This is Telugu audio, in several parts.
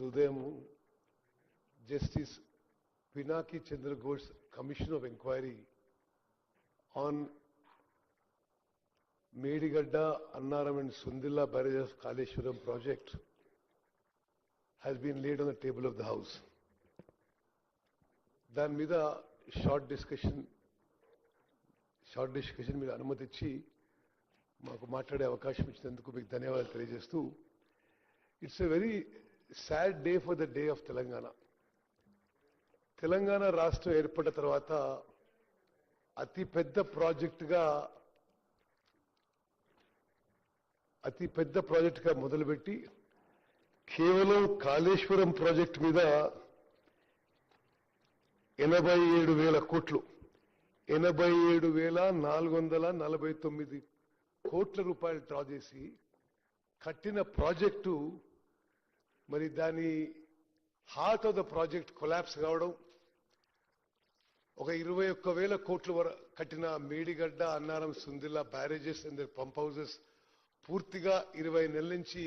ఉదయం justice Pinaki Chandra Ghosh commission of enquiry on Medigada, Annaram and Sundilla barrage of Kaleshwaram project has been laid on the table of the House. దాని మీద షార్ట్ డిస్కషన్ మీరు అనుమతి ఇచ్చి మాకు మాట్లాడే అవకాశం ఇచ్చినందుకు మీకు ధన్యవాదాలు తెలియజేస్తూ it's a very sad day for the day of Telangana. Telangana రాష్ట్రం ఏర్పడిన తర్వాత అతి పెద్ద ప్రాజెక్టుగా మొదలుపెట్టి కేవలం కాళేశ్వరం ప్రాజెక్టు మీద 87,000 కోట్లు 87,449 కోట్ల రూపాయలు డ్రా చేసి కట్టిన ప్రాజెక్టు మరి దాని heart of the project collapse కావడం, ఒక 21,000 కోట్ల వరకు కట్టిన Medigadda, Annaram, Sundilla barrages and pump houses పూర్తిగా 20 నెలల నుంచి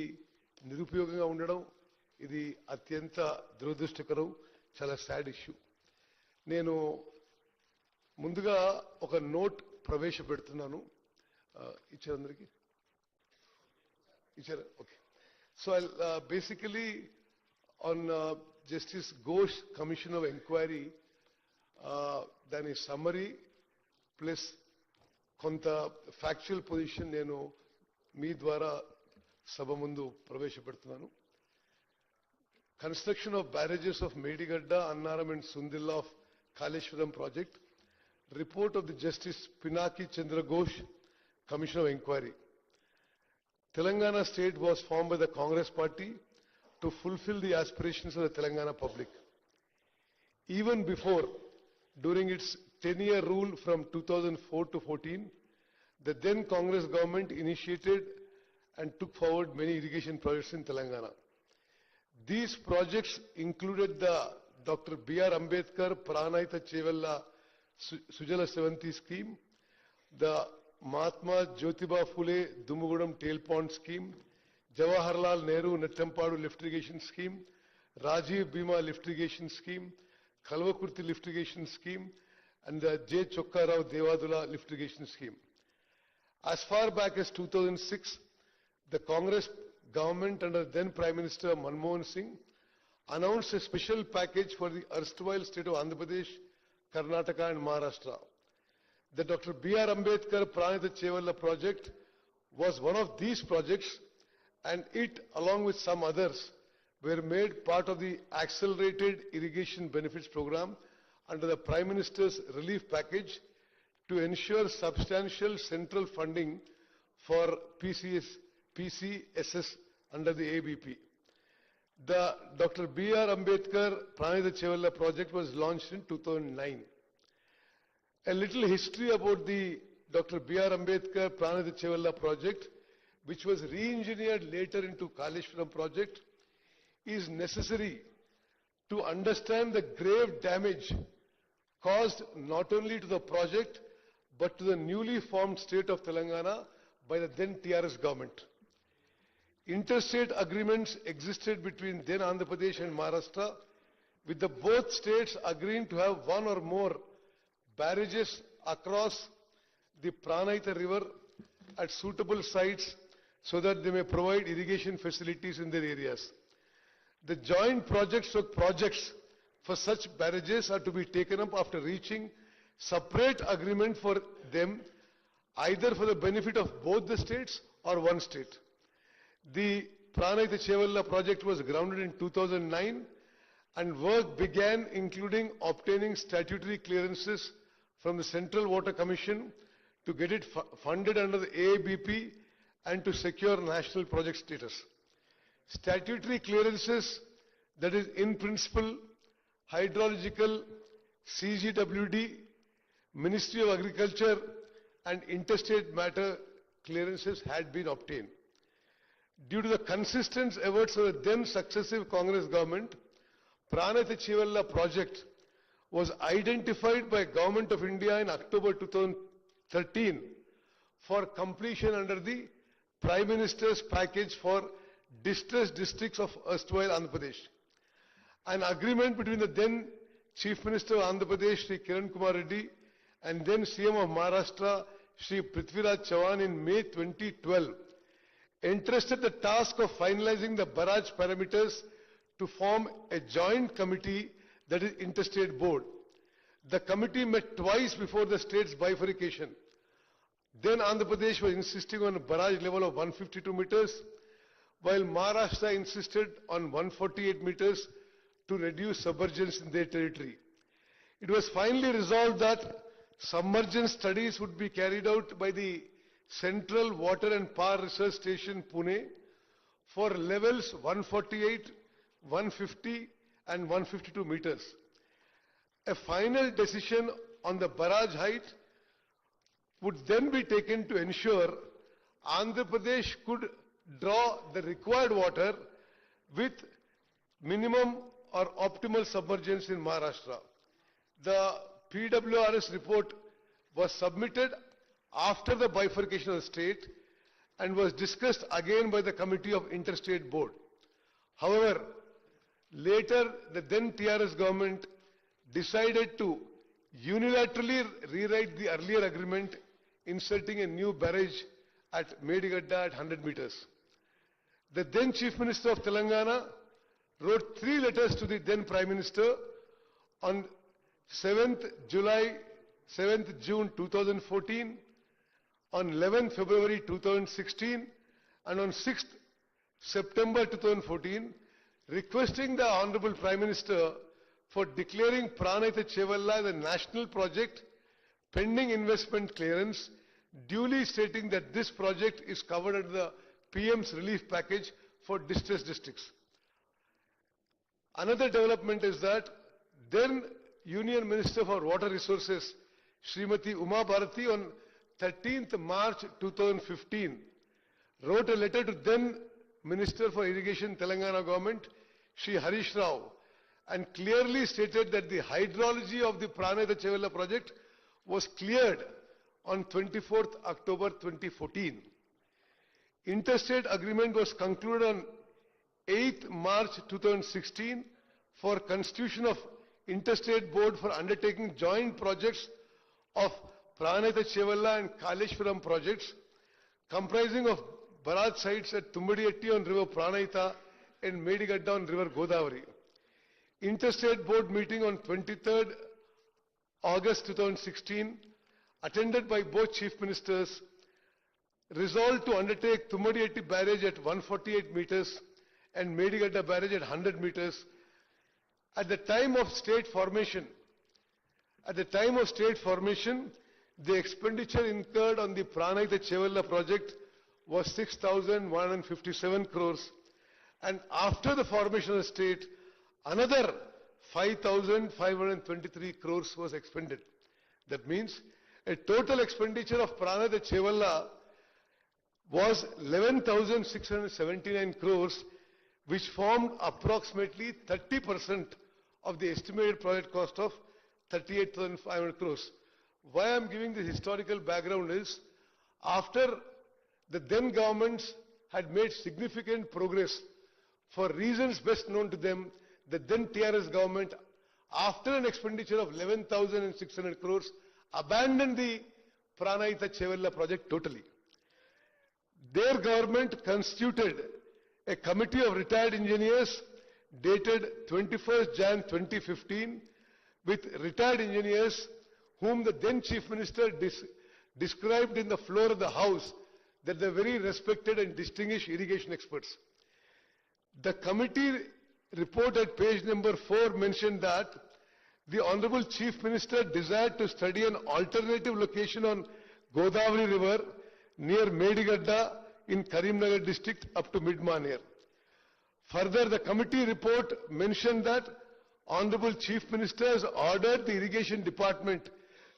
నిరుపయోగంగా ఉండడం, ఇది అత్యంత దురదృష్టకరం, చాలా సాడ్ ఇష్యూ. నేను ముందుగా ఒక నోట్ ప్రవేశపెడుతున్నాను. ఇచ్చారందరికీ ఇచ్చారా? Okay. So basically on justice Ghosh commission of enquiry దాని సమ్మరీ ప్లస్ కొంత ఫ్యాక్చువల్ పొజిషన్ నేను మీ ద్వారా సభ ముందు ప్రవేశపెడుతున్నాను. Construction of barrages of Medigadda, Annaram and Sundilla of Kaleshwaram project, report of the Justice Pinaki Chandra Ghosh Commission of Inquiry. Telangana state was formed by the Congress party to fulfill the aspirations of the Telangana public. Even before, during its 10-year rule from 2004 to 14, the then Congress government initiated and took forward many irrigation projects in Telangana. These projects included the Dr. B.R. Ambedkar Pranahita Chevella Sujala Sevanti scheme, the Mahatma Jyotiba Phule Dumugudam Tail Pond scheme, Jawaharlal Nehru Nettampadu lift irrigation scheme, Rajiv Bhima lift irrigation scheme, Kalvakurti lift irrigation scheme, and the J. Chokkarao Devadula lift irrigation scheme. As far back as 2006, the Congress government under then Prime Minister Manmohan Singh announced a special package for the erstwhile state of Andhra Pradesh, Karnataka and Maharashtra. The Dr. B.R. Ambedkar Pranahita Chevella project was one of these projects, and it, along with some others, were made part of the Accelerated Irrigation Benefits Program under the Prime Minister's relief package to ensure substantial central funding for PCSS under the ABP. The Dr. B.R. Ambedkar Pranahita Chevella project was launched in 2009. A little history about the Dr. B.R. Ambedkar Pranahita Chevella project, which was re-engineered later into Kaleshwaram project, is necessary to understand the grave damage caused not only to the project but to the newly formed state of Telangana by the then TRS government. Interstate agreements existed between then Andhra Pradesh and Maharashtra, with the both states agreeing to have one or more barrages across the Pranahita river at suitable sites so that they may provide irrigation facilities in their areas. The joint projects for such barrages are to be taken up after reaching separate agreement for them, either for the benefit of both the states or one state. The Pranahita Chevella project was grounded in 2009 and work began including obtaining statutory clearances from the Central Water Commission to get it funded under the AABP and to secure national project status. Statutory clearances, that is in principle, hydrological, CGWD, Ministry of Agriculture and interstate matter clearances had been obtained. Due to the consistent efforts of the then successive Congress government, Pranahita Chevella project was identified by Government of India in October 2013 for completion under the Prime Minister's package for distressed districts of erstwhile Andhra Pradesh. An agreement between the then Chief Minister of Andhra Pradesh, Shri Kiran Kumar Reddy, and then CM of Maharashtra, Shri Prithviraj Chavan in May 2012, entrusted the task of finalizing the barrage parameters to form a joint committee, that is Interstate Board. The committee met twice before the state's bifurcation. Then Andhra Pradesh was insisting on a barrage level of 152 meters, while Maharashtra insisted on 148 meters to reduce submergence in their territory. It was finally resolved that submergence studies would be carried out by the Central Water and Power Research Station, Pune, for levels 148, 150 and 152 meters. A final decision on the barrage height would then be taken to ensure Andhra Pradesh could draw the required water with minimum or optimal submergence in Maharashtra. The PWRS report was submitted after the bifurcation of the state and was discussed again by the Committee of Interstate Board. However, later the then TRS government decided to unilaterally rewrite the earlier agreement, inserting a new barrage at Medigadda at 100 meters. The then Chief Minister of Telangana wrote 3 letters to the then Prime Minister on 7th June 2014, on 11th February 2016 and on 6th September 2014, requesting the Honorable Prime Minister for declaring Pranayata Chevalla as a national project pending investment clearance, duly stating that this project is covered under the PM's relief package for distressed districts. Another development is that then Union Minister for Water Resources, Srimati Uma Bharati, on 13th March 2015, wrote a letter to then Minister for Irrigation Telangana government, Shri Harish Rao, and clearly stated that the hydrology of the Pranayata Chevalla project was cleared on 24th October 2014. Interstate agreement was concluded on 8th March 2016 for constitution of Interstate Board for undertaking joint projects of Pranayata Chevalla and Kaleshwaram projects, comprising of barrage sites at Tumbadiyetti on river Pranayata and Medigadda on river Godavari. Interstate Board meeting on 23rd August 2016, attended by both Chief Ministers, resolved to undertake Tumbadiyetti barrage at 148 meters and Medigadda barrage at 100 meters. At the time of state formation, the expenditure incurred on the Pranayata Chevalla project was 6,157 crores, and after the formation of the state, another 5,523 crores was expended. That means a total expenditure of Pranayata Chevalla was 11,679 crores, which formed approximately 30% of the estimated project cost of 38,500 crores. Why I am giving this historical background is, after the then governments had made significant progress, for reasons best known to them, the then TRS government, after an expenditure of 11,600 crores, abandoned the Pranayata Chevalla project totally. Their government constituted a committee of retired engineers dated 21st Jan 2015 with retired engineers whom the then Chief Minister described in the floor of the House that they are very respected and distinguished irrigation experts. The committee report at page number 4 mentioned that the Honorable Chief Minister desired to study an alternative location on Godavari River near Medigadda in Karimnagar district up to Mid-Maner. Further, the committee report mentioned that Honorable Chief Minister has ordered the Irrigation Department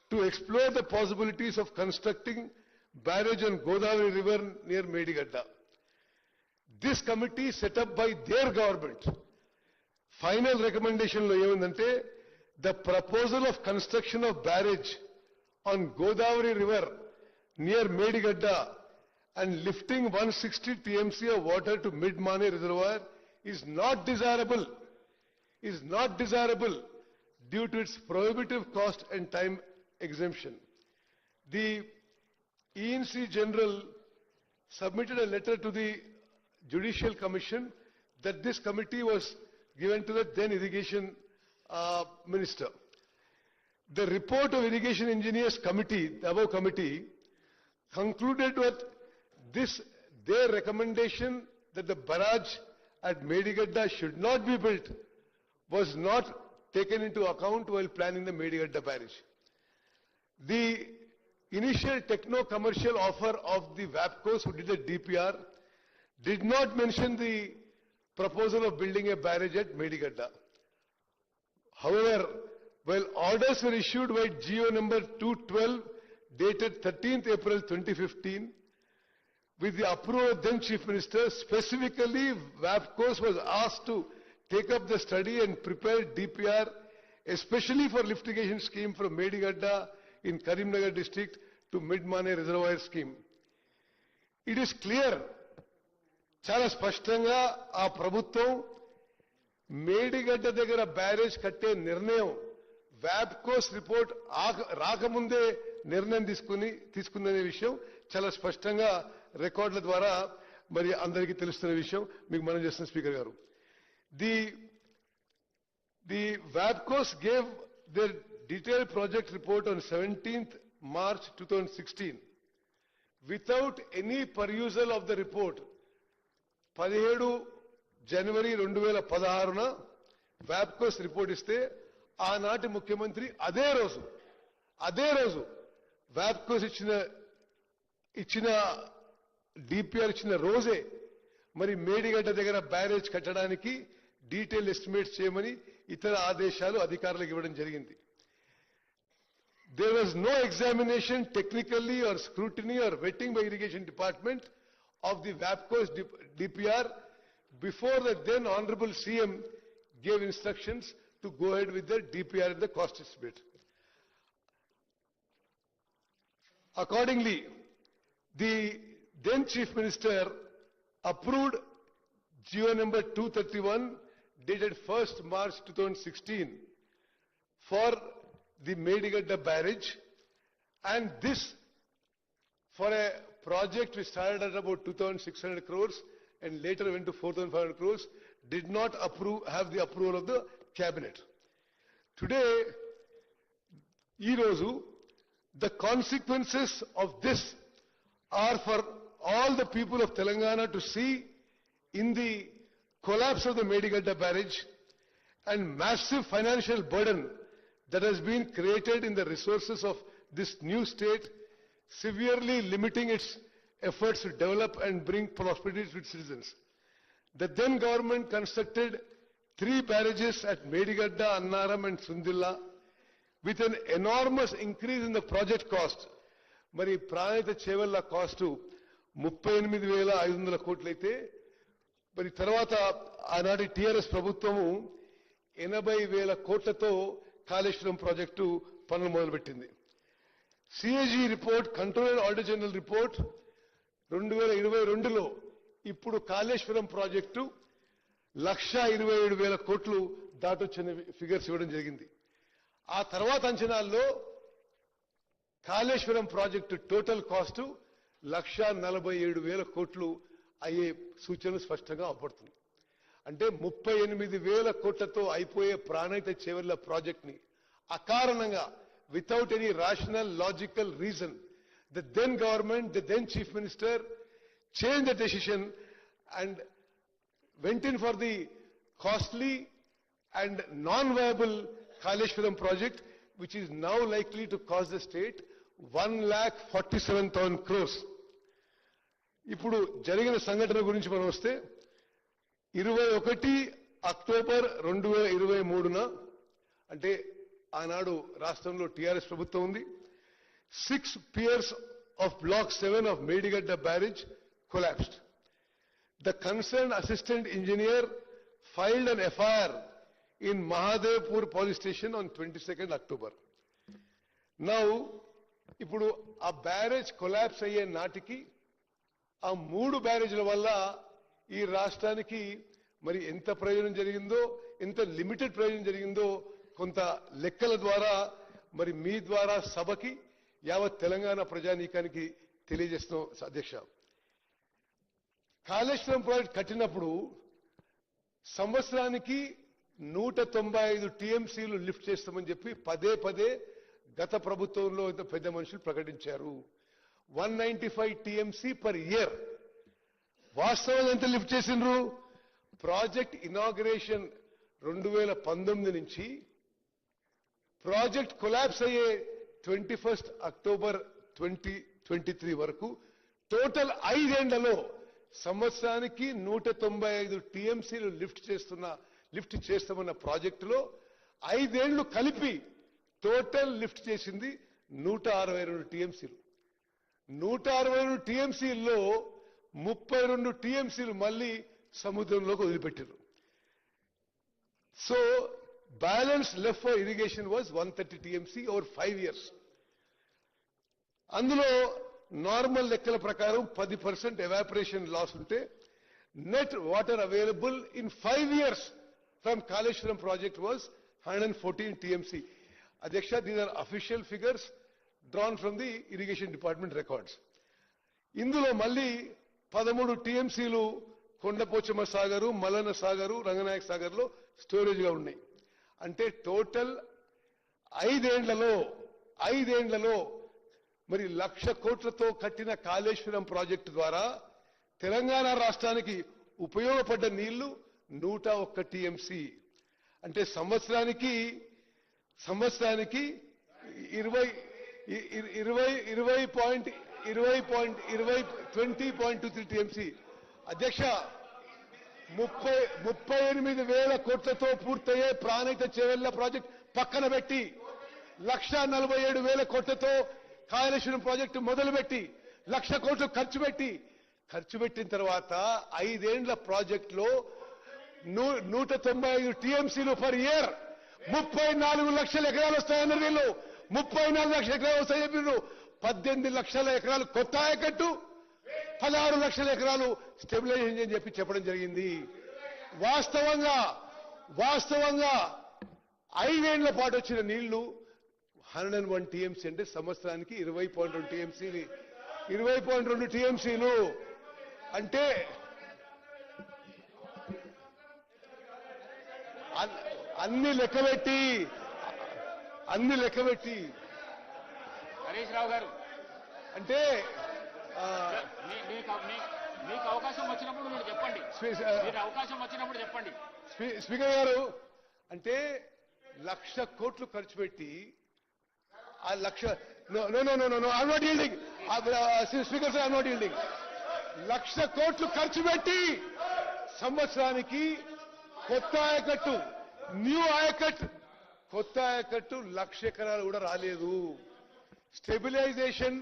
to explore the possibilities of constructing barrage on Godavari River near Medigadda. This committee set up by their government, final recommendation lo emandante, the proposal of construction of barrage on Godavari River near Medigadda and lifting 160 TMC of water to Mid-Maner reservoir is not desirable. is not desirable due to its prohibitive cost and time exemption. The ENC General submitted a letter to the Judicial Commission that this committee was given to the then Irrigation Minister. The report of Irrigation Engineers Committee, the above committee, concluded with their recommendation that the barrage at Medigadda should not be built was not taken into account while planning the Medigadda barrage. The initial techno-commercial offer of the WAPCOs who did the DPR did not mention the proposal of building a barrage at Medigadda. However, while orders were issued by GO number 212 dated 13th April 2015, with the approval of then Chief Minister, specifically WAPCOs was asked to take up the study and prepare DPR, especially for lift irrigation scheme from Medigadda in Karimnagar district to Mid-Mane Reservoir scheme. It is clear, చాలా స్పష్టంగా ఆ ప్రభుత్వం మేడిగడ్డ దగ్గర బ్యారేజ్ కట్టే నిర్ణయం వ్యాప్కోస్ రిపోర్ట్ రాకముందే నిర్ణయం తీసుకుందనే విషయం చాలా స్పష్టంగా రికార్డుల ద్వారా మరి అందరికీ తెలుస్తున్న విషయం మీకు మనం చేస్తున్న స్పీకర్ గారు. The WAPCOs gave their detailed project report on 17th March 2016 without any perusal of the report. 17 జనవరి 2016న WAPCOs రిపోర్ట్ ఇస్తే ఆనాటి ముఖ్యమంత్రి అదే రోజు WAPCOs ఇచ్చిన డిపిఆర్ ఇచ్చిన రోజే మరి మేడిగడ్డ దగ్గర బ్యారేజ్ కట్టడానికి డీటెయిల్ ఎస్టిమేట్స్ చేయమని ఇతర ఆదేశాలు అధికారులకు ఇవ్వడం జరిగింది. There was no examination technically or scrutiny or vetting by Irrigation Department of the WAPCOs DPR before the then Honorable CM gave instructions to go ahead with the DPR and the cost estimate. Accordingly, the then Chief Minister approved GO number 231 dated 1st March 2016 for the Medigadda barrage, and this for a project which started at about 2,600 crores and later went to 4,500 crores did not have the approval of the cabinet. Today, the consequences of this are for all the people of Telangana to see in the collapse of the Medigadda barrage and massive financial burden that has been created in the resources of this new state, severely limiting its efforts to develop and bring prosperity to its citizens. The then government constructed 3 barrages at Medigadda, Annaram and Sundilla with an enormous increase in the project cost. Mari Pranita Chevalla cost to 38,500 కోట్లయితే మరి తర్వాత ఆనాటి టిఆర్ఎస్ ప్రభుత్వము 80,000 కోట్లతో కాళేశ్వరం ప్రాజెక్టు పనులు మొదలుపెట్టింది. CAG report, controller auditor general report 2022లో ఇప్పుడు కాళేశ్వరం ప్రాజెక్టు 1,27,000 కోట్లు దాటొచ్చిన ఫిగర్స్ ఇవ్వడం జరిగింది. ఆ తర్వాత అంచనాల్లో కాళేశ్వరం ప్రాజెక్టు టోటల్ కాస్ట్ 1,47,000 కోట్లు అయ్యే సూచనలు స్పష్టంగా అవపడుతుంది. అంటే 38,000 కోట్లతో అయిపోయే ప్రాణహిత చేవెళ్ల ప్రాజెక్ట్ ని అకారణంగా without any rational logical reason the then government, the then chief minister changed the decision and went in for the costly and non-viable Kaleshwaram project, which is now likely to cost the state 1,47,000 crores. ఇప్పుడు జరిగిన సంఘటన గురించి మనం వస్తే 21 అక్టోబర్ 2023న అంటే ఆనాడు రాష్ట్రంలో టిఆర్ఎస్ ప్రభుత్వం ఉంది. 6 piers of block 7 of Medigadda barrage collapsed. The concerned assistant engineer filed an FIR in Mahadevpur police station on 22nd October. Now, ఇప్పుడు ఆ బ్యారేజ్ కొలాప్స్ అయ్యే నాటికి ఆ 3 బ్యారేజ్ల వల్ల ఈ రాష్ట్రానికి మరి ఎంత ప్రయోజనం జరిగిందో ఇంత లిమిటెడ్ ప్రయోజనం జరిగిందో కొంత లెక్కల ద్వారా మరి మీ ద్వారా సభకి యావత్ తెలంగాణ ప్రజానీకానికి తెలియజేస్తున్నాం అధ్యక్ష. కాళేశ్వరం ప్రాజెక్ట్ కట్టినప్పుడు సంవత్సరానికి 195 టీఎంసీలు లిఫ్ట్ చేస్తామని చెప్పి పదే గత ప్రభుత్వంలో పెద్ద మనుషులు ప్రకటించారు. 195 టీఎంసీ పర్ ఇయర్. వాస్తవం ఎంత లిఫ్ట్ చేసిండ్రు? ప్రాజెక్ట్ ఇనాగ్రేషన్ 2019 నుంచి ప్రాజెక్ట్ కొలాప్స్ అయ్యే 21 అక్టోబర్ 2023 వరకు టోటల్ 5 ఏళ్లలో సంవత్సరానికి 195 టీఎంసీలు లిఫ్ట్ చేస్తామన్న ప్రాజెక్టులో 5 ఏళ్లు కలిపి టోటల్ లిఫ్ట్ చేసింది 162 టీఎంసీలు. 162 టీఎంసీల్లో 32 టీఎంసీలు మళ్ళీ సముద్రంలోకి వదిలిపెట్టారు. So balance left for irrigation was 130 TMC over 5 years. అందులో నార్మల్ లెక్కల ప్రకారం 10% ఎవాపరేషన్ లాస్ ఉంటే net water available in 5 years from Kaleshwaram project was 114 TMC. అధ్యక్ష, these are official figures drawn from the irrigation department records. ఇందులో మళ్ళీ 13 టీఎంసీలు కొండపోచమ్మ సాగరు, మల్లన్న సాగరు, రంగనాయక సాగర్ లో స్టోరేజ్ గా ఉన్నాయి. అంటే టోటల్ 5 ఏళ్లలో మరి 1,00,000 కోట్లతో కట్టిన కాళేశ్వరం ప్రాజెక్టు ద్వారా తెలంగాణ రాష్ట్రానికి ఉపయోగపడ్డ నీళ్లు 101 టీఎంసీ. అంటే సంవత్సరానికి 20.23 టీఎంసీ. అధ్యక్ష, 38,000 కోట్లతో పూర్తయ్యే ప్రాణహిత చేవెళ్ల ప్రాజెక్ట్ పక్కన పెట్టి 1,47,000 కోట్లతో కాళేశ్వరం ప్రాజెక్టు మొదలుపెట్టి 1,00,000 కోట్లు ఖర్చు పెట్టిన తర్వాత 5 ఏండ్ల ప్రాజెక్ట్ లో 195 టీఎంసీలు పర్ ఇయర్ 34 లక్షల ఎకరాలు వస్తాయన్నారు వీళ్ళు. 34 లక్షల ఎకరాలు వస్తాయని చెప్పారు. 18 లక్షల ఎకరాలు కొత్త ఆయకట్టు, 16 లక్షల ఎకరాలు స్టెబిలైజేషన్ అని చెప్పడం జరిగింది. వాస్తవంగా 5 ఏండ్ల పాటు వచ్చిన నీళ్లు 101 టీఎంసీ. అంటే సంవత్సరానికి 20.2 టీఎంసీలు. అంటే అన్ని లెక్కబెట్టి హరీష్ రావు గారు, అంటే మీకు అవకాశం వచ్చినప్పుడు మీరు చెప్పండి. అవకాశం వచ్చినప్పుడు చెప్పండి. స్పీకర్ గారు, అంటే 1,00,000 కోట్లు ఖర్చు పెట్టి ఆ 1,00,000 I'm not yielding speaker sir, I'm not yielding. 1,00,000 కోట్లు ఖర్చు పెట్టి సంవత్సరానికి కొత్త ఆయకట్టు, కొత్త ఆయకట్టు 1,00,000 ఎకరాలు కూడా రాలేదు. స్టెబిలైజేషన్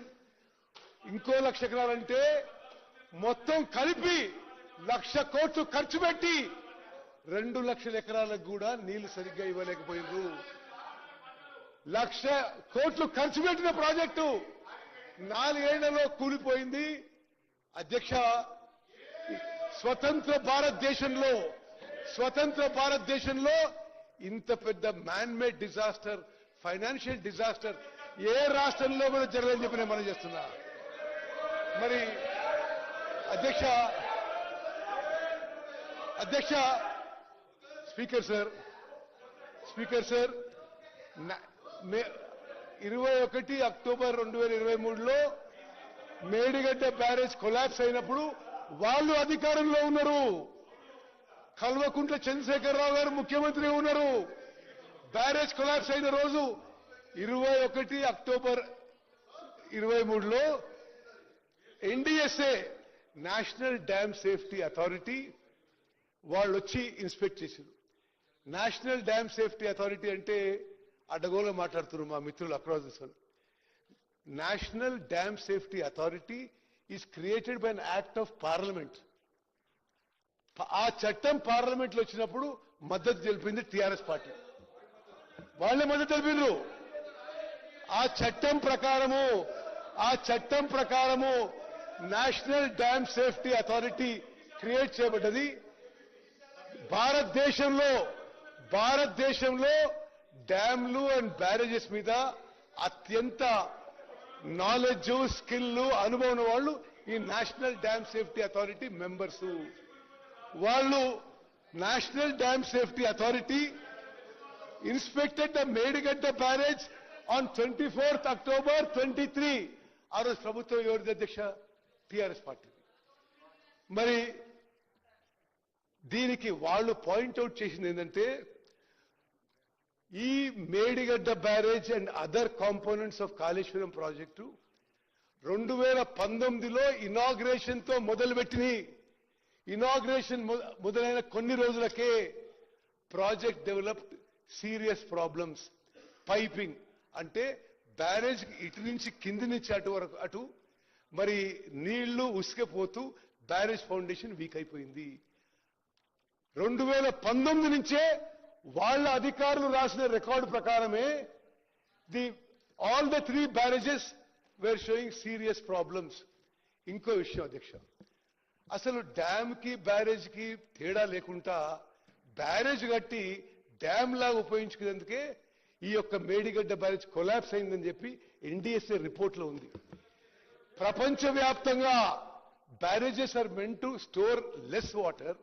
ఇంకో 1,00,000 ఎకరాలంటే మొత్తం కలిపి 1,00,000 కోట్లు ఖర్చు పెట్టి 2 లక్షల ఎకరాలకు కూడా నీళ్లు సరిగ్గా ఇవ్వలేకపోయింది. 1,00,000 కోట్లు ఖర్చు పెట్టిన ప్రాజెక్టు 4 ఏళ్లలో కూలిపోయింది. అధ్యక్ష, స్వతంత్ర భారతదేశంలో ఇంత పెద్ద man made disaster, financial disaster ఏ రాష్ట్రంలో కూడా జరగదని చెప్పి నేను మనం చేస్తున్నా. మరి అధ్యక్ష, స్పీకర్ సార్ 21 అక్టోబర్ 2023లో మేడిగడ్డ బ్యారేజ్ కొలాప్స్ అయినప్పుడు వాళ్ళు అధికారంలో ఉన్నారు. కల్వకుంట్ల చంద్రశేఖరరావు గారు ముఖ్యమంత్రి ఉన్నారు. బ్యారేజ్ కొలాప్స్ అయిన రోజు 21 అక్టోబర్ 2023లో NDSA, national dam safety authority వాళ్ళు వచ్చి ఇన్స్పెక్ట్ చేశారు. నేషనల్ డ్యామ్ సేఫ్టీ అథారిటీ అంటే అడ్డగోలుగా మాట్లాడుతున్నారు మా మిత్రులు across the sun. National dam safety authority is created by an act of parliament. ఆ చట్టం పార్లమెంట్ లో వచ్చినప్పుడు మద్దతు తెలిపింది టీఆర్ఎస్ పార్టీ. వాళ్ళే మద్దతు తెలిపిండ్రు. ఆ చట్టం ప్రకారము national dam safety authority create చేయబడ్డది. భారతదేశంలో భారతదేశంలో డ్యాంలు అండ్ బ్యారేజెస్ మీద అత్యంత నాలెడ్జ్, స్కిల్, అనుభవం ఉన్న వాళ్ళు ఈ national dam safety authority members. వాళ్ళు national dam safety authority inspected the Medigadda barrage on 24th October 23. ఆ రోజు ప్రభుత్వం ఎవరిది అధ్యక్ష? TRS party. మరి దీనికి వాళ్ళు పాయింట్అవుట్ చేసింది ఏంటంటే ఈ Medigadda barrage and other components of Kaleshwaram project 2019లో ఇనాగ్రేషన్ తో మొదలుపెట్టింది. ఇనాగ్రేషన్ మొదలైన కొన్ని రోజులకే project developed serious problems. Piping అంటే బ్యారేజ్ ఇటు నుంచి కింది నుంచి అటు వరకు అటు మరి నీళ్లు ఉసుకపోతూ బ్యారేజ్ ఫౌండేషన్ వీక్ అయిపోయింది. 2019 నుంచే వాళ్ళ అధికారులు రాసిన రికార్డు ప్రకారమే all the 3 barrages were showing serious problems. ఇంకో విషయం అధ్యక్ష, అసలు డ్యామ్ కి బ్యారేజ్ కి తేడా లేకుండా బ్యారేజ్ కట్టి డ్యామ్ లాగా ఉపయోగించుకునేందుకే ఈ యొక్క మేడిగడ్డ బ్యారేజ్ కొలాప్స్ అయిందని చెప్పి ఎన్డీఎస్ఏ రిపోర్ట్ లో ఉంది. ప్రపంచవ్యాప్తంగా barrages are meant to store less water,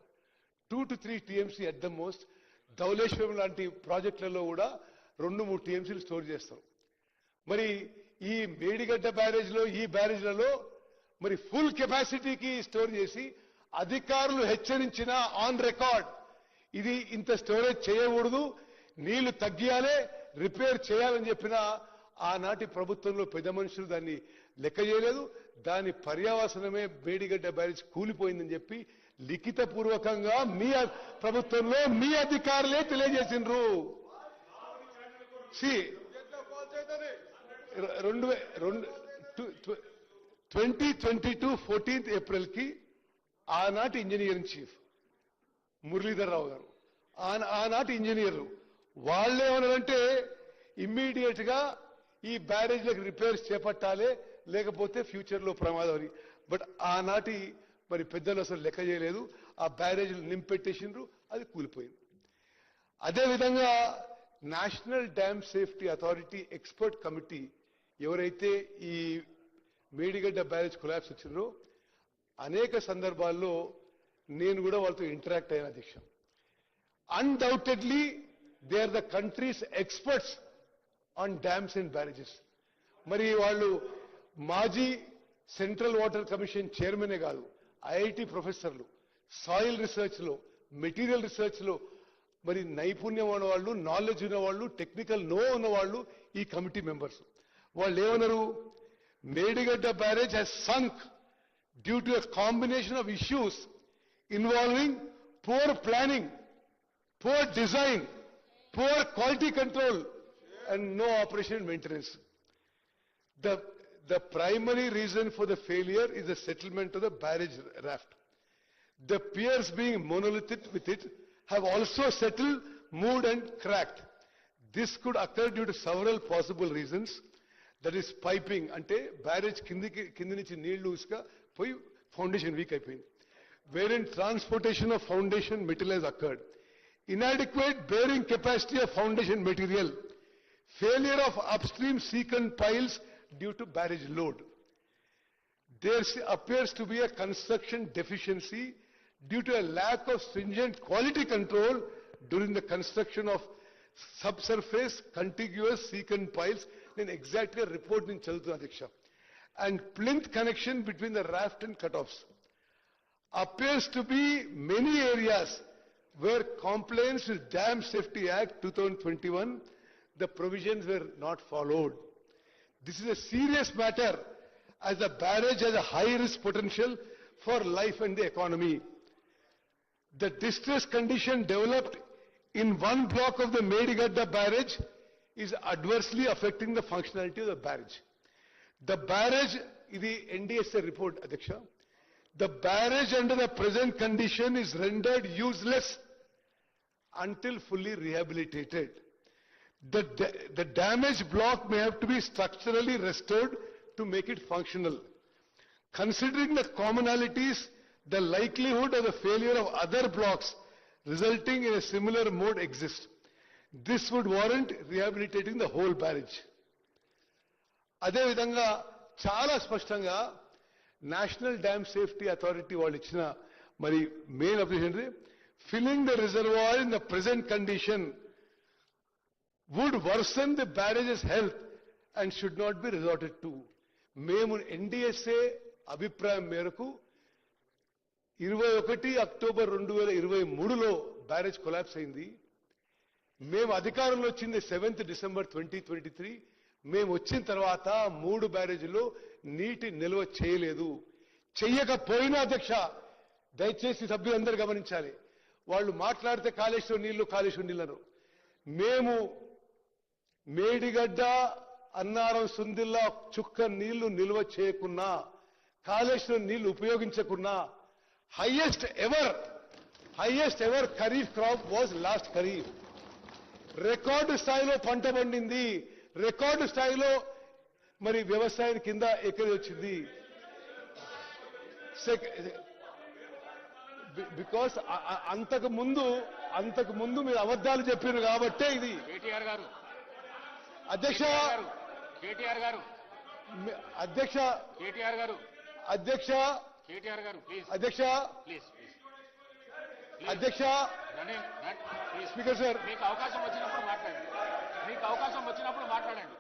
2 to 3 TMC at the most. Dhavaleswaram లాంటి ప్రాజెక్టులలో కూడా 2-3 TMCలు స్టోర్ చేస్తాం. మరి ఈ మేడిగడ్డ బ్యారేజ్ లో ఈ బ్యారేజ్లలో మరి ఫుల్ కెపాసిటీకి స్టోర్ చేసి అధికారులు హెచ్చరించిన ఆన్ రికార్డ్ ఇది ఇంత స్టోరేజ్ చేయకూడదు, నీళ్లు తగ్గియాలే, రిపేర్ చేయాలని చెప్పిన ఆనాటి ప్రభుత్వంలో పెద్ద మనుషులు దాన్ని లెక్క చేయలేదు. దాని పర్యావసనమే మేడిగడ్డ బ్యారేజ్ కూలిపోయిందని చెప్పి లిఖిత పూర్వకంగా మీ ప్రభుత్వంలో మీ అధికారులే తెలియజేసిండ్రు. 2022 14th April కి ఆనాటి ఇంజనీరింగ్ చీఫ్ మురళీధర్ రావు గారు, ఆనాటి ఇంజనీర్లు వాళ్ళేమన్నారంటే ఇమ్మీడియట్ గా ఈ బ్యారేజ్లకు రిపేర్స్ చేపట్టాలి, లేకపోతే ఫ్యూచర్ లో ప్రమాదం అని. బట్ ఆనాటి మరి పెద్దలు అసలు లెక్క చేయలేదు, ఆ బ్యారేజ్లు నింపెట్టేసిండ్రు, అది కూలిపోయింది. అదేవిధంగా national dam safety authority expert committee ఎవరైతే ఈ మేడిగడ్డ బ్యారేజ్ కొలాప్స్ వచ్చిందో అనేక సందర్భాల్లో నేను కూడా వాళ్ళతో ఇంటరాక్ట్ అయిన అధ్యక్ష. Undoubtedly they are the country's experts on dams and barrages. మరి వాళ్ళు మాజీ సెంట్రల్ వాటర్ కమిషన్ చైర్మనే కాదు, ఐఐటి ప్రొఫెసర్లు, సాయిల్ రీసెర్చ్ లో, మెటీరియల్ రీసెర్చ్ లో మరి నైపుణ్యం ఉన్నవాళ్ళు, నాలెడ్జ్ ఉన్నవాళ్ళు, టెక్నికల్ నో ఉన్నవాళ్ళు ఈ కమిటీ మెంబర్స్. వాళ్ళు ఏమన్నారు? Medigadda barrage has sunk due to a combination of issues involving poor planning, poor design, poor quality control and no operation and maintenance. The primary reason for the failure is the settlement of the barrage raft. The piers being monolithic with it have also settled, moved and cracked. This could occur due to several possible reasons. That is piping, ante barrage kindi nunchi neellu uska poi foundation weak అయిపోయింది. Wherein transportation of foundation material has occurred, inadequate bearing capacity of foundation material, failure of upstream secant piles due to barrage load. There appears to be a construction deficiency due to a lack of stringent quality control during the construction of subsurface contiguous secant piles. Then exactly a report in Chaltu Adiksha. And plinth connection between the raft and cutoffs. Appears to be many areas where compliance with Dam Safety Act 2021, the provisions were not followed. This is a serious matter as the barrage has a high risk potential for life and the economy. The distress condition developed in one block of the Medigadda barrage is adversely affecting the functionality of the barrage. The barrage, the NDSA report, Adiksha, the barrage under the present condition is rendered useless until fully rehabilitated. The damaged block may have to be structurally restored to make it functional. Considering the commonalities, the likelihood of the failure of other blocks resulting in a similar mode exists. This would warrant rehabilitating the whole barrage. అదేవిధంగా చాలా స్పష్టంగా నేషనల్ డ్యామ్ సేఫ్టీ అథారిటీ వాళ్ళు ఇచ్చిన మరి main objection filling the reservoir in the present condition would worsen the barrage's health and should not be resorted to. మేము ఎన్డీఎస్ఏ అభిప్రాయం మేరకు 21 అక్టోబర్ 2023లో బ్యారేజ్ కొలాప్స్ అయింది. మేము అధికారంలో వచ్చింది 7th డిసెంబర్ 2023. మేము వచ్చిన తర్వాత 3 బ్యారేజీలో నీటి నిల్వ చేయలేదు. చెయ్యకపోయినా అధ్యక్ష, దయచేసి సభ్యులందరూ గమనించాలి, వాళ్ళు మాట్లాడితే కాళేశ్వరం నీళ్లను మేము మేడిగడ్డ అన్నారం సుందిల్లా చుక్క నీళ్లు నిల్వ చేయకున్నా, కాళేశ్వరం నీళ్లు ఉపయోగించకున్నా, highest ever kharif crop was last kharif. Record స్థాయిలో పంట పండింది, రికార్డు స్థాయిలో మరి వ్యవసాయం కింద ఎక్కడి వచ్చింది. బికాస్ అంతకు ముందు మీరు అబద్ధాలు చెప్పారు కాబట్టే ఇది. కేటీఆర్ గారు అధ్యక్ష కేటీఆర్ గారు అధ్యక్ష కేటీఆర్ గారు అధ్యక్ష కేటీఆర్ గారు ప్లీజ్ అధ్యక్ష ప్లీజ్ అధ్యక్ష ప్లీజ్ స్పీకర్ సార్, మీకు అవకాశం వచ్చినప్పుడు మాట్లాడండి. మీకు అవకాశం వచ్చినప్పుడు మాట్లాడండి.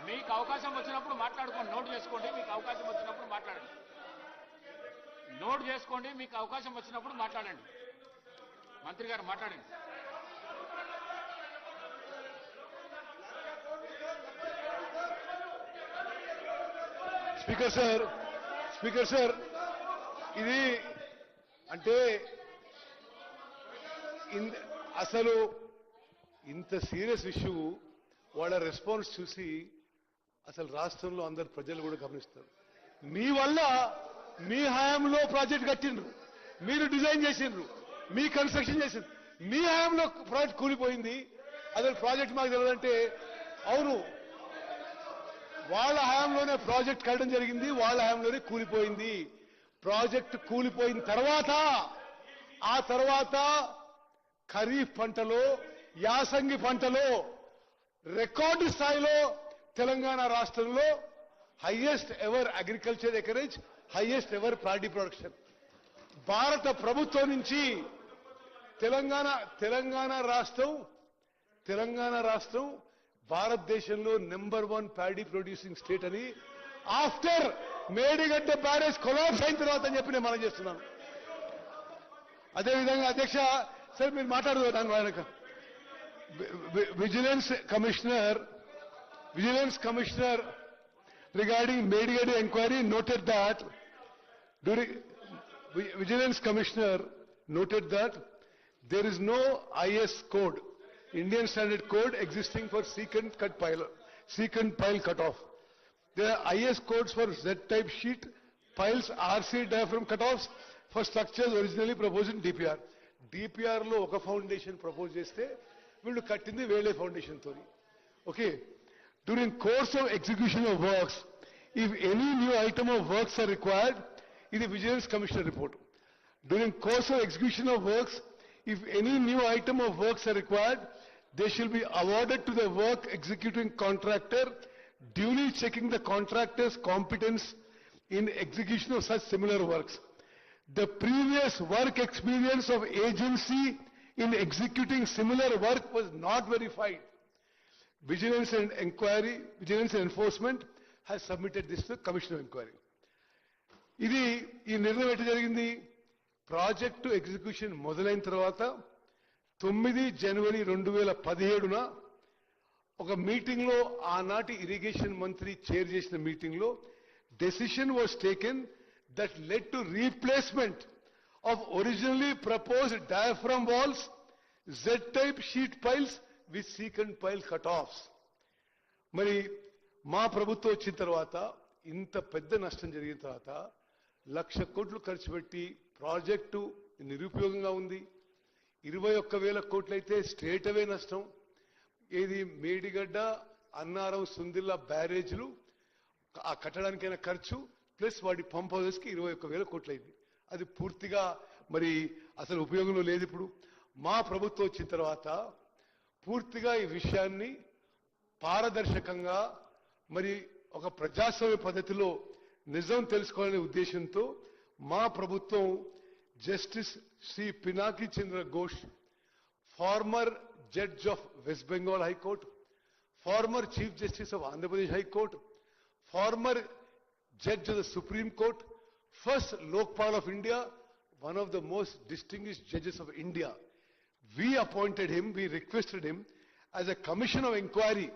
మీకు అవకాశం వచ్చినప్పుడు మాట్లాడుకోండి. నోట్ చేసుకోండి. మీకు అవకాశం వచ్చినప్పుడు మాట్లాడండి. నోట్ చేసుకోండి. మీకు అవకాశం వచ్చినప్పుడు మాట్లాడండి. మంత్రి గారు మాట్లాడండి. స్పీకర్ సార్ ఇది అంటే అసలు ఇంత సీరియస్ ఇష్యూ వాళ్ళ రెస్పాన్స్ చూసి అసలు రాష్ట్రంలో అందరు ప్రజలు కూడా గమనిస్తారు. మీ వల్ల మీ హయాంలో ప్రాజెక్ట్ కట్టిండ్రు, మీరు డిజైన్ చేసిండ్రు, మీ కన్స్ట్రక్షన్ చేసిండ్రు, మీ హయాంలో ప్రాజెక్ట్ కూలిపోయింది. అసలు ప్రాజెక్ట్ మాకు తెలియదంటే అవును, వాళ్ళ హయాంలోనే ప్రాజెక్ట్ కట్టడం జరిగింది, వాళ్ళ హయాంలోనే కూలిపోయింది. ప్రాజెక్ట్ కూలిపోయిన ఆ తర్వాత ఖరీఫ్ పంటలో, యాసంగి పంటలో రికార్డు స్థాయిలో తెలంగాణ రాష్ట్రంలో highest ever agriculture acreage, highest ever paddy production. భారత ప్రభుత్వం నుంచి తెలంగాణ రాష్ట్రం భారతదేశంలో నెంబర్ 1 ప్యాడీ ప్రొడ్యూసింగ్ స్టేట్ అని ఆఫ్టర్ మేడిగడ్డ బ్యారేజ్ కొలాప్స్ అయిన తర్వాత అని చెప్పి నేను మనం చేస్తున్నాను. అదేవిధంగా అధ్యక్ష సార్ మీరు మాట్లాడదు దాని వెనక vigilance commissioner regarding Medigadda enquiry noted that Vigilance Commissioner noted that there is no IS code, Indian Standard Code existing for secant pile cutoff. There are IS codes for Z-type sheet piles, RC diaphragm cutoffs for structures originally proposed in DPR. DPR లో ఒక ఫౌండేషన్ ప్రపోజ్ చేస్తే వీళ్ళు కట్టింది వేరే ఫౌండేషన్ తోని. Okay, during course of execution of works if any new item of works are required, ఇది vigilance commissioner report. During course of execution of works if any new item of works are required, they shall be awarded to the work executing contractor, duly checking the contractor's competence in execution of such similar works. The previous work experience of agency in executing similar work was not verified. Vigilance and Enforcement has submitted this to the Commission of Inquiry. ఇది ఈ నిర్ణయం ఎట్లా జరిగింది? ప్రాజెక్టు ఎగ్జిక్యూషన్ మొదలైన తర్వాత 9 జనవరి 2017న ఒక మీటింగ్ లో, ఆనాటి ఇరిగేషన్ మంత్రి చైర్ చేసిన మీటింగ్ లో decision was taken that led to replacement of originally proposed diaphragm walls, Z type sheet piles with secant pile cut offs. మరి మా ప్రభుత్వం వచ్చిన తర్వాత ఇంత పెద్ద నష్టం జరిగిన తర్వాత 1,00,000 కోట్లు ఖర్చు పెట్టి ప్రాజెక్టు నిరుపయోగంగా ఉంది. 21,000 కోట్లయితే స్ట్రేట్ అవే నష్టం. ఏది మేడిగడ్డ, అన్నారం, సుందిల్లా బ్యారేజ్లు ఆ కట్టడానికైనా ఖర్చు ప్లస్ వాటి పంప్ హౌసెస్కి 21,000 కోట్లయింది. అది పూర్తిగా మరి అసలు ఉపయోగంలో లేదు. ఇప్పుడు మా ప్రభుత్వం వచ్చిన తర్వాత పూర్తిగా ఈ విషయాన్ని పారదర్శకంగా మరి ఒక ప్రజాస్వామ్య పద్ధతిలో నిజం తెలుసుకోవాలనే ఉద్దేశంతో మా ప్రభుత్వం justice Shri Pinaki Chandra Ghosh, former judge of West Bengal high court, former Chief Justice of Andhra Pradesh High Court, former Judge of the Supreme Court, first Lokpal of India, one of the most distinguished judges of India. We appointed him, we requested him as a commission of inquiry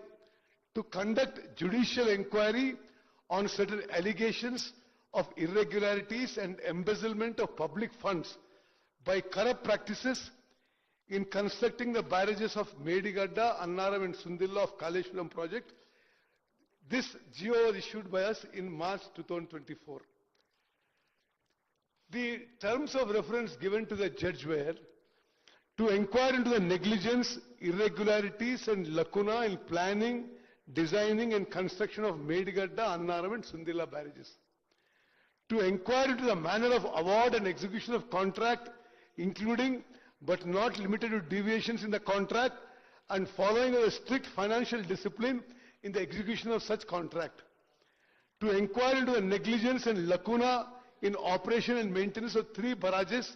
to conduct judicial inquiry on certain allegations of irregularities and embezzlement of public funds by corrupt practices in constructing the barrages of Medigadda, Annaram and Sundilla of Kaleshwaram project. This GO was issued by us in March 2024. The terms of reference given to the judge were to inquire into the negligence, irregularities and lacuna in planning, designing and construction of Medigadda, Annaram and Sundilla barrages. To inquire into the manner of award and execution of contract, including but not limited to deviations in the contract and following a strict financial discipline in the execution of such contract. To inquire into the negligence and lacuna in operation and maintenance of 3 barrages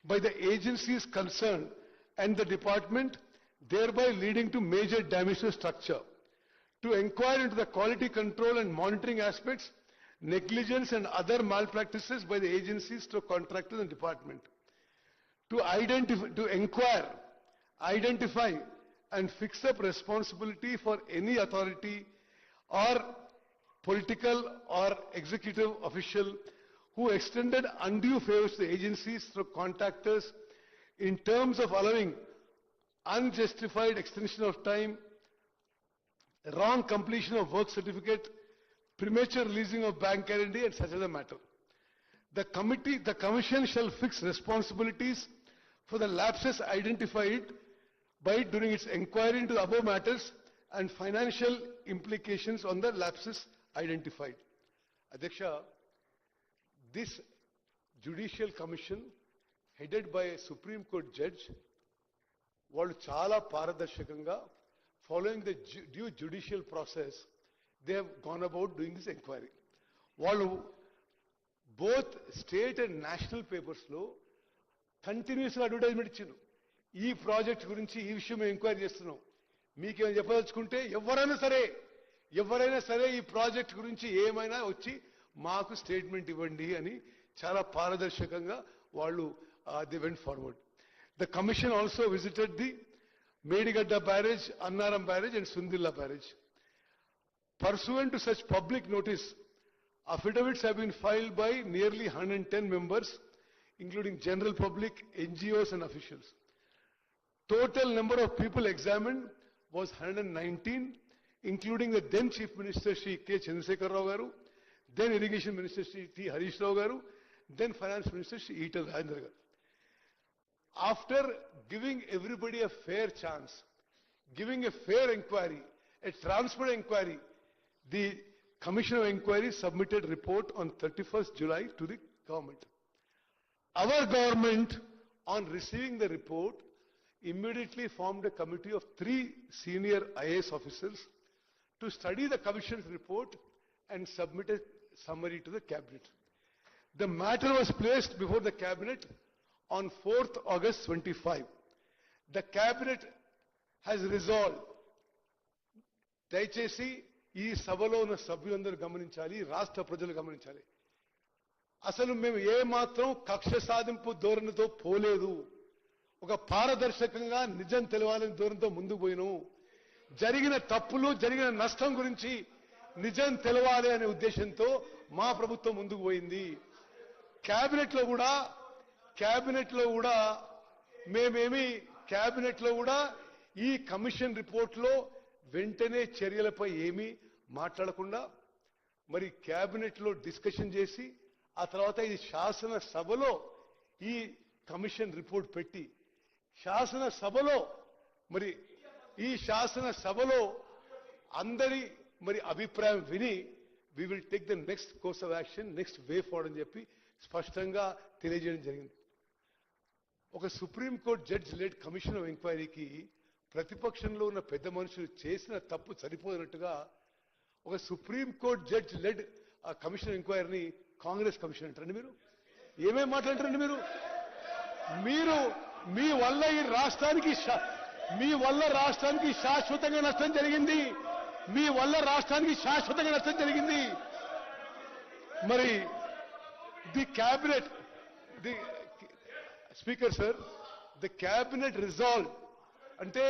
by the agencies concerned and the department, thereby leading to major damage to structure. To inquire into the quality control and monitoring aspects, negligence and other malpractices by the agencies to contractors and department. To inquire, identify and fix up responsibility for any authority or political or executive official who extended undue favors to the agencies through contractors in terms of allowing unjustified extension of time, wrong completion of work certificate, premature releasing of bank guarantee and such other matter. The commission shall fix responsibilities for the lapses identified by during its inquiry into the above matters and financial implications on the lapses identified. Adhyaksha, this judicial commission headed by a Supreme Court judge, వాళ్ళు చాలా పారదర్శకంగా following the due judicial process, they have gone about doing this inquiry. వాళ్ళు both state and national papers లో కంటిన్యూస్గా అడ్వర్టైజ్మెంట్ ఇచ్చిండు. ఈ ప్రాజెక్ట్ గురించి ఈ విషయం మేము ఎంక్వైరీ చేస్తున్నాం, మీకేమైనా చెప్పదలుచుకుంటే ఎవరైనా సరే ఈ ప్రాజెక్ట్ గురించి ఏమైనా వచ్చి మాకు స్టేట్మెంట్ ఇవ్వండి అని చాలా పారదర్శకంగా వాళ్ళు they went forward. The commission also visited the Medigadda barrage, Annaram barrage and Sundilla barrage. Pursuant to such public notice, affidavits have been filed by nearly 110 members, including general public, NGOs and officials. Total number of people examined was 119, including the then Chief Minister Shri K. Chandrasekhar Rao Garu, then Irrigation Minister Shri T. Harish Rao Garu, then Finance Minister Shri Eatal Rajendra Garu. After giving everybody a fair chance, giving a fair inquiry, a transparent inquiry, the Commission of Inquiry submitted report on 31st July to the government. Our government, on receiving the report, immediately formed a committee of 3 senior IAS officers to study the Commission's report and submit a summary to the Cabinet. The matter was placed before the Cabinet on 4th August 25. The Cabinet has resolved, దయచేసి ఈ సభలో ఉన్న సభ్యులందరూ గమనించాలి, రాష్ట్ర ప్రజలు గమనించాలి. అసలు మేము ఏ మాత్రం కక్ష సాధింపు ధోరణితో పోలేదు. ఒక పారదర్శకంగా నిజం తెలవాలని ధోరణితో ముందుకు పోయినాము. జరిగిన తప్పులు, జరిగిన నష్టం గురించి నిజం తెలవాలి అనే ఉద్దేశంతో మా ప్రభుత్వం ముందుకు పోయింది. క్యాబినెట్ లో కూడా ఈ కమిషన్ రిపోర్ట్ లో వెంటనే చర్యలపై ఏమీ మాట్లాడకుండా మరి క్యాబినెట్ లో డిస్కషన్ చేసి ఆ తర్వాత ఇది శాసన సభలో ఈ కమిషన్ రిపోర్ట్ పెట్టి ఈ శాసన సభలో అందరి మరి అభిప్రాయం విని we will take the next course of action, next way forward అని చెప్పి స్పష్టంగా తెలియజేయడం జరిగింది. ఒక supreme court judge led commission of ఎంక్వైరీకి ప్రతిపక్షంలో ఉన్న పెద్ద మనుషులు చేసిన తప్పు సరిపోయినట్టుగా ఒక సుప్రీం కోర్ట్ జడ్జ్ లెడ్ ఆ కమిషన్ ఎంక్వైరీని కాంగ్రెస్ కమిషన్ అంటారండి. మీరు ఏమేం మాట్లాడతారండి? మీరు మీ వల్ల ఈ రాష్ట్రానికి శాశ్వతంగా నష్టం జరిగింది. మీ వల్ల రాష్ట్రానికి శాశ్వతంగా నష్టం జరిగింది. మరి the cabinet, the speaker sir, the cabinet resolve అంటే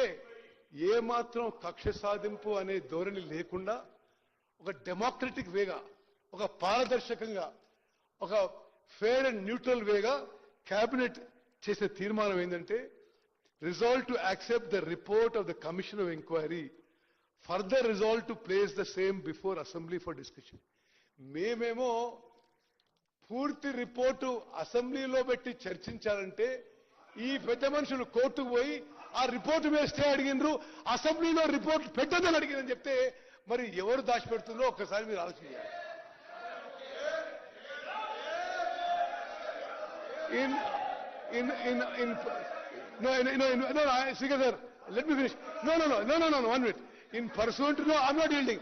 ఏమాత్రం కక్ష సాధింపు అనే ధోరణి లేకుండా ఒక డెమోక్రటిక్ వేగా, ఒక పారదర్శకంగా, ఒక fair and neutral Vega cabinet చేసిన తీర్మానం ఏంటంటే resolve to accept the report of the Commission of Inquiry, further resolve to place the same before Assembly for discussion. మేమేమో పూర్తి రిపోర్టు అసెంబ్లీలో పెట్టి చర్చించాలంటే ఈ పెద్ద మనుషులు కోర్టుకు పోయి ఆ రిపోర్టు మీద స్టే అడిగినరు, అసెంబ్లీలో రిపోర్ట్ పెట్టదని అడిగిందని చెప్తే మరి ఎవరు దాచిపెడుతుందో ఒక్కసారి మీరు ఆలోచించాలి. No, Speaker sir, let me finish. No, 1 minute. In pursuant to, no, I'm not yielding.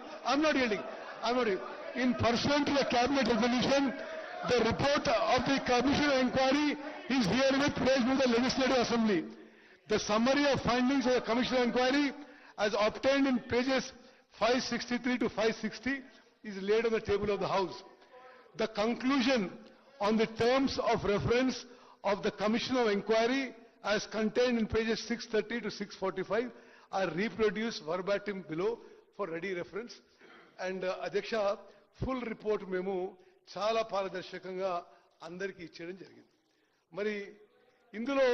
In pursuant to the cabinet resolution, the report of the Commission of Inquiry is herewith placed with the Legislative Assembly. The summary of findings of the Commission of Inquiry, as obtained in pages 563 to 560, is laid on the table of the House. The conclusion on the terms of reference of the Commission of Inquiry, as contained in pages 630 to 645, are reproduced verbatim below for ready reference. And Adhyaksha, full report మేము చాలా పారదర్శకంగా అందరికీ ఇచ్చేయడం జరిగింది. మరి ఇందులో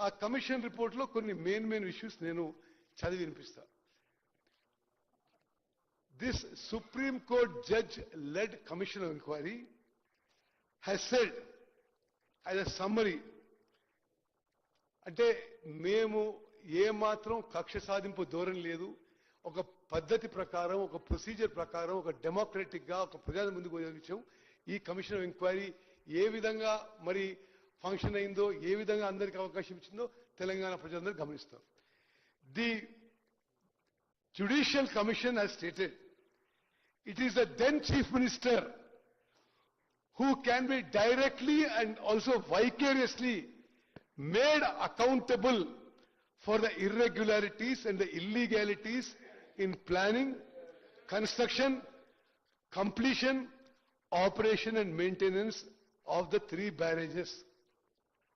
ఆ కమిషన్ రిపోర్ట్లో కొన్ని మెయిన్ ఇష్యూస్ నేను చదివి వినిపిస్తా. This Supreme Court judge-led Commission of Inquiry has said as a summary, అంటే మేము ఏమాత్రం కక్ష సాధింపు ధోరణి లేదు, ఒక పద్ధతి ప్రకారం, ఒక ప్రొసీజర్ ప్రకారం, ఒక డెమోక్రటిక్ గా, ఒక ప్రజల ముందుకు పోయే విషయం ఈ కమిషన్ ఆఫ్ ఎంక్వైరీ ఏ విధంగా మరి ఫంక్షన్ అయిందో, ఏ విధంగా అందరికీ అవకాశం ఇచ్చిందో తెలంగాణ ప్రజలందరూ గమనిస్తారు. The judicial commission has stated it is the then chief minister who can be directly and also vicariously made accountable for the irregularities and the illegalities in planning, construction, completion, operation and maintenance of the 3 barrages.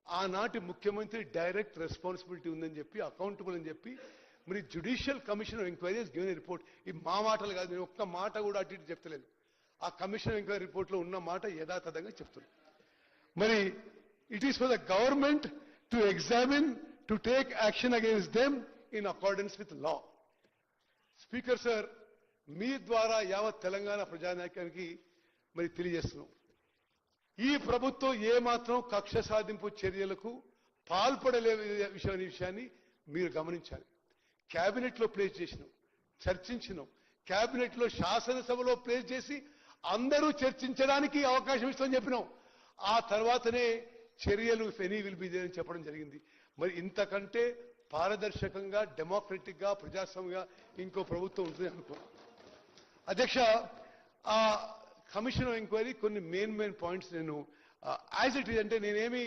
ఆనాటి ముఖ్యమంత్రి డైరెక్ట్ రెస్పాన్సిబిలిటీ ఉందని చెప్పి, అకౌంటబుల్ అని చెప్పి, మరి judicial commission of enquiry has given report. ఈ మా మాటలు కాదు, నేను ఒక్క మాట కూడా అటు ఇటు చెప్తలేదు. ఆ కమిషన్ ఆఫ్ ఎంక్వైరీ రిపోర్ట్లో ఉన్న మాట యథాతథంగా చెప్తున్నాను. మరి it is for the government to examine, to take action against them in accordance with law. Speaker sir, మీ ద్వారా యావత్ తెలంగాణ ప్రజానాయకానికి మరి తెలియజేస్తున్నాం, ఈ ప్రభుత్వం ఏమాత్రం కక్ష సాధింపు చర్యలకు పాల్పడలే విషయాన్ని మీరు గమనించాలి. క్యాబినెట్లో ప్లేస్ చేసినాం, చర్చించినాం, క్యాబినెట్లో శాసనసభలో ప్లేస్ చేసి అందరూ చర్చించడానికి అవకాశం ఇస్తామని చెప్పినాం. ఆ తర్వాతనే చర్యలు ఫెనీ విల్ బి దేర్ అని చెప్పడం జరిగింది. మరి ఇంతకంటే పారదర్శకంగా, డెమోక్రటిక్ గా, ప్రజాస్వామ్యంగా ఇంకో ప్రభుత్వం ఉంటుంది అనుకో. అధ్యక్ష, ఆ కమిషన్ ఆఫ్ ఎంక్వైరీ కొన్ని మెయిన్ పాయింట్స్ నేను యాజ్ ఇట్ ఈజ్, అంటే నేనేమి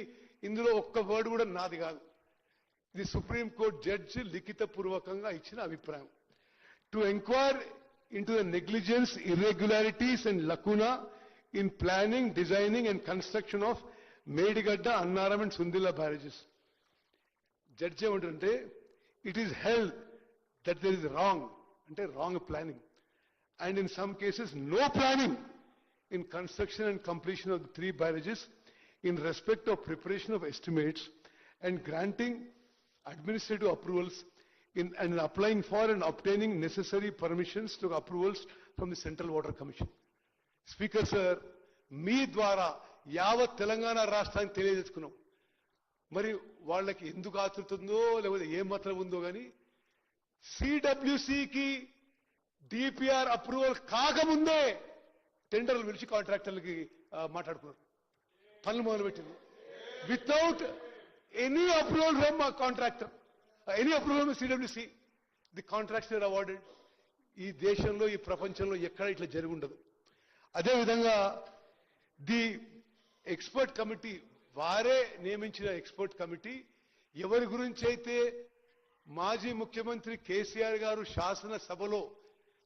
ఇందులో ఒక్క వర్డ్ కూడా నాది కాదు, ఇది సుప్రీం కోర్ట్ జడ్జి లిఖితపూర్వకంగా ఇచ్చిన అభిప్రాయం. To enquire into the negligence, irregularities and lacuna in planning, designing and construction of Medigadda, Annaram and Sundilla barrages. Judge ఏమంటారంటే, it is held that there is wrong planning and in some cases no planning in construction and completion of the 3 barrages in respect of preparation of estimates and granting administrative approvals and applying for and obtaining necessary permissions to approvals from the Central Water Commission. Speaker sir, మీ ద్వారా యావత్ తెలంగాణ రాష్ట్రానికి తెలియజేసుకున్నాం. మరి వాళ్ళకి ఎందుకు ఆతృతుందో లేకపోతే ఏం మాత్రం ఉందో కానీ సిడబ్ల్యూసికి డిపిఆర్ అప్రూవల్ కాకముందే టెండర్లు పిలిచి కాంట్రాక్టర్లకి మాట్లాడుకున్నారు, పనులు మొదలుపెట్టింది. Without any approval from contractor, any approval from CWC. The contracts are awarded. ఈ దేశంలో ఈ ప్రపంచంలో ఎక్కడ ఇట్లా జరిగి ఉండదు. అదేవిధంగా ది ఎక్స్పర్ట్ కమిటీ, వారే నియమించిన ఎక్స్పర్ట్ కమిటీ ఎవరి గురించి అయితే మాజీ ముఖ్యమంత్రి కేసీఆర్ గారు శాసనసభలో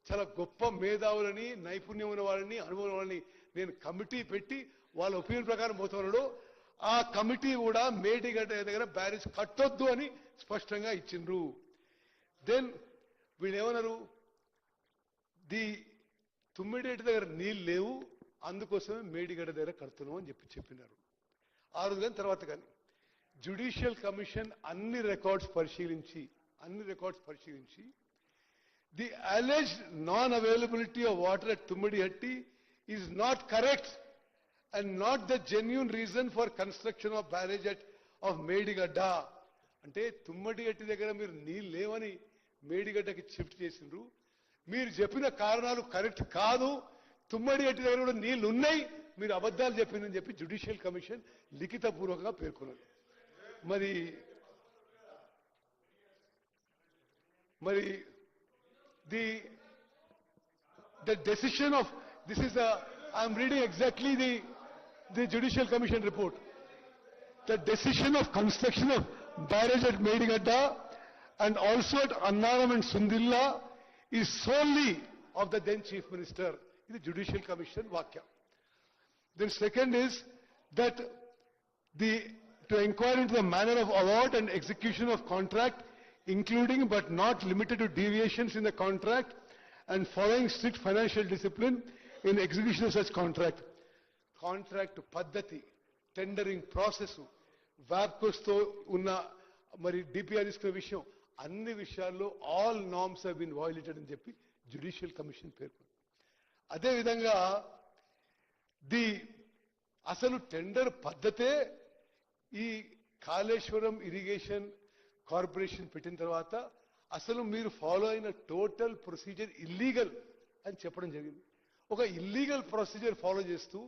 చాలా గొప్ప మేధావులని, నైపుణ్యం ఉన్న వాళ్ళని, అనుభవం వాళ్ళని నేను కమిటీ పెట్టి వాళ్ళ ఒపీనియన్ ప్రకారం పోతున్నాడు, ఆ కమిటీ కూడా మేడిగడ్డ దగ్గర బ్యారేజ్ కట్టొద్దు అని స్పష్టంగా ఇచ్చిండ్రు. దెన్ వీళ్ళు ఏమన్నారు, ది తుమ్మిడేటి దగ్గర నీళ్ళు లేవు, అందుకోసమే మేడిగడ్డ దగ్గర కడుతున్నాం అని చెప్పినారు. ఆ రోజు కానీ తర్వాత కానీ జ్యుడిషియల్ కమిషన్ అన్ని రికార్డ్స్ పరిశీలించి the alleged non availability of water at Tummidihatti is not correct and not the genuine reason for construction of barrage of Medigadda. అంటే తుమ్మడిగట్టి దగ్గర మీరు నీళ్ళు లేవని మేడిగడ్డకి షిఫ్ట్ చేసిండ్రు. మీరు చెప్పిన కారణాలు కరెక్ట్ కాదు, తుమ్మడిగట్టి దగ్గర కూడా నీళ్లు ఉన్నాయి, మీరు అబద్ధాలు చెప్పిందని చెప్పి జ్యుడిషియల్ కమిషన్ లిఖితపూర్వకంగా పేర్కొన్నది. మరి the decision of this is I am reading exactly the Judicial Commission report. The decision of construction of barrage at Medigadda and also at Annaram and Sundilla is solely of the then Chief Minister. The Judicial Commission vakya. Then second is that to inquire into the manner of award and execution of contract, including but not limited to deviations in the contract and following strict financial discipline in execution of such contract. Contract paddhati, tendering process, VAPCOs తో ఉన్న మరి డిపిఆర్ తీసుకునే విషయం, అన్ని విషయాల్లో all norms have been violated అని చెప్పి జ్యుడిషియల్ కమిషన్ పేర్కొంది. అదేవిధంగా అసలు టెండర్ పద్ధతే ఈ కాళేశ్వరం ఇరిగేషన్ కార్పొరేషన్ పెట్టిన తర్వాత అసలు మీరు ఫాలో అయిన టోటల్ ప్రొసీజర్ ఇల్లీగల్ అని చెప్పడం జరిగింది. ఒక ఇల్లీగల్ ప్రొసీజర్ ఫాలో చేస్తూ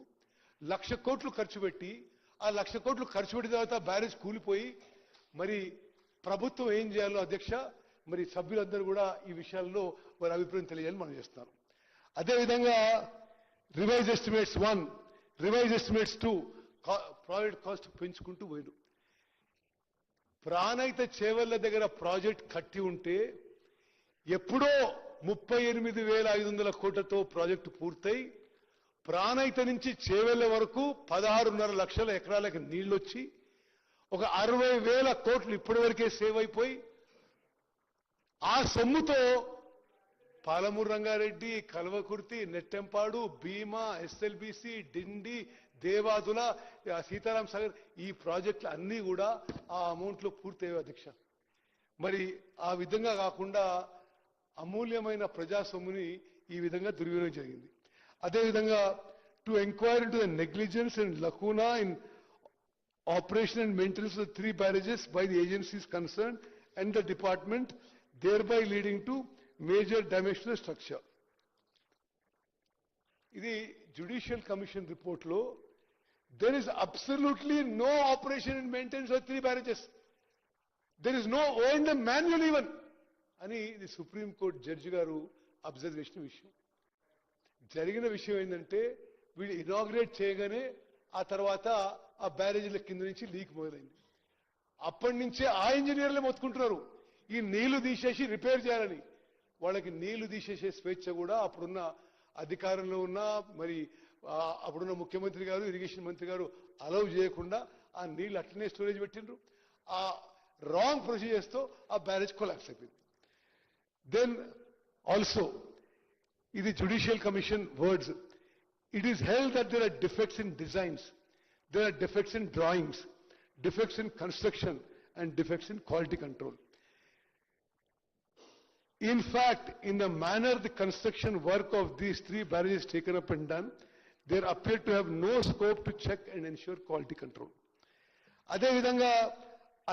1,00,000 కోట్లు ఖర్చు పెట్టి, ఆ 1,00,000 కోట్లు ఖర్చు పెట్టిన తర్వాత బ్యారేజ్ కూలిపోయి, మరి ప్రభుత్వం ఏం చేయాలో అధ్యక్ష, మరి సభ్యులందరూ కూడా ఈ విషయాల్లో వారి అభిప్రాయం తెలియాలని మనం చేస్తున్నాం. అదేవిధంగా revise estimates 1, revise estimates 2 project cost పెంచుకుంటూ పోయారు. ప్రాణహిత చేవెళ్ల దగ్గర ప్రాజెక్ట్ కట్టి ఉంటే ఎప్పుడో 38,500 కోట్లతో ప్రాజెక్టు పూర్తయి ప్రాణహిత నుంచి చేవెళ్ల వరకు 16.5 లక్షల ఎకరాలకు నీళ్లొచ్చి ఒక 60,000 కోట్లు ఇప్పటి వరకే సేవ్ అయిపోయి, ఆ సొమ్ముతో పాలమూరు రంగారెడ్డి, కల్వకుర్తి, నెట్టెంపాడు, భీమా, ఎస్ఎల్బిసి, డిండి, దేవాదుల, సీతారాం సాగర్ ఈ ప్రాజెక్టులు అన్నీ కూడా ఆ అమౌంట్లో పూర్తయ్యాయి అధ్యక్ష. మరి ఆ విధంగా కాకుండా అమూల్యమైన ప్రజా సొమ్ముని ఈ విధంగా దుర్వినియోగం జరిగింది. అదేవిధంగా to enquire into the negligence and లకూనా in operation and maintenance of 3 barrages by the agencies concern and the department, thereby leading to major damage to the structure. ఇది జ్యుడిషియల్ కమిషన్ రిపోర్ట్ లో there is absolutely no operation and maintenance of 3 barrages. There is no O&M manual even అని ఇది సుప్రీం కోర్టు జడ్జి గారు అబ్జర్వ్ చేసిన విషయం. జరిగిన విషయం ఏంటంటే వీళ్ళు ఇనాగ్రేట్ చేయగానే ఆ తర్వాత ఆ బ్యారేజీల కింద నుంచి లీక్ మొదలైంది. అప్పటి నుంచే ఆ ఇంజనీర్లే మొత్తుకుంటున్నారు ఈ నీళ్లు తీసేసి రిపేర్ చేయాలని. వాళ్ళకి నీళ్లు తీసేసే స్వేచ్ఛ కూడా అప్పుడున్న అధికారంలో ఉన్న మరి అప్పుడున్న ముఖ్యమంత్రి గారు, ఇరిగేషన్ మంత్రి గారు అలౌ చేయకుండా ఆ నీళ్లు అట్లనే స్టోరేజ్ పెట్టిండ్రు. ఆ రాంగ్ ప్రొసీజర్స్ తో ఆ బ్యారేజ్ కొలాప్స్ అయిపోయింది. దెన్ ఆల్సో ఇది judicial commission words, it is held that there are defects in designs, there are defects in drawings, defects in construction and defects in quality control. In fact, in the manner the construction work of these 3 barrages taken up and done, there appear to have no scope to check and ensure quality control. అదే విధంగా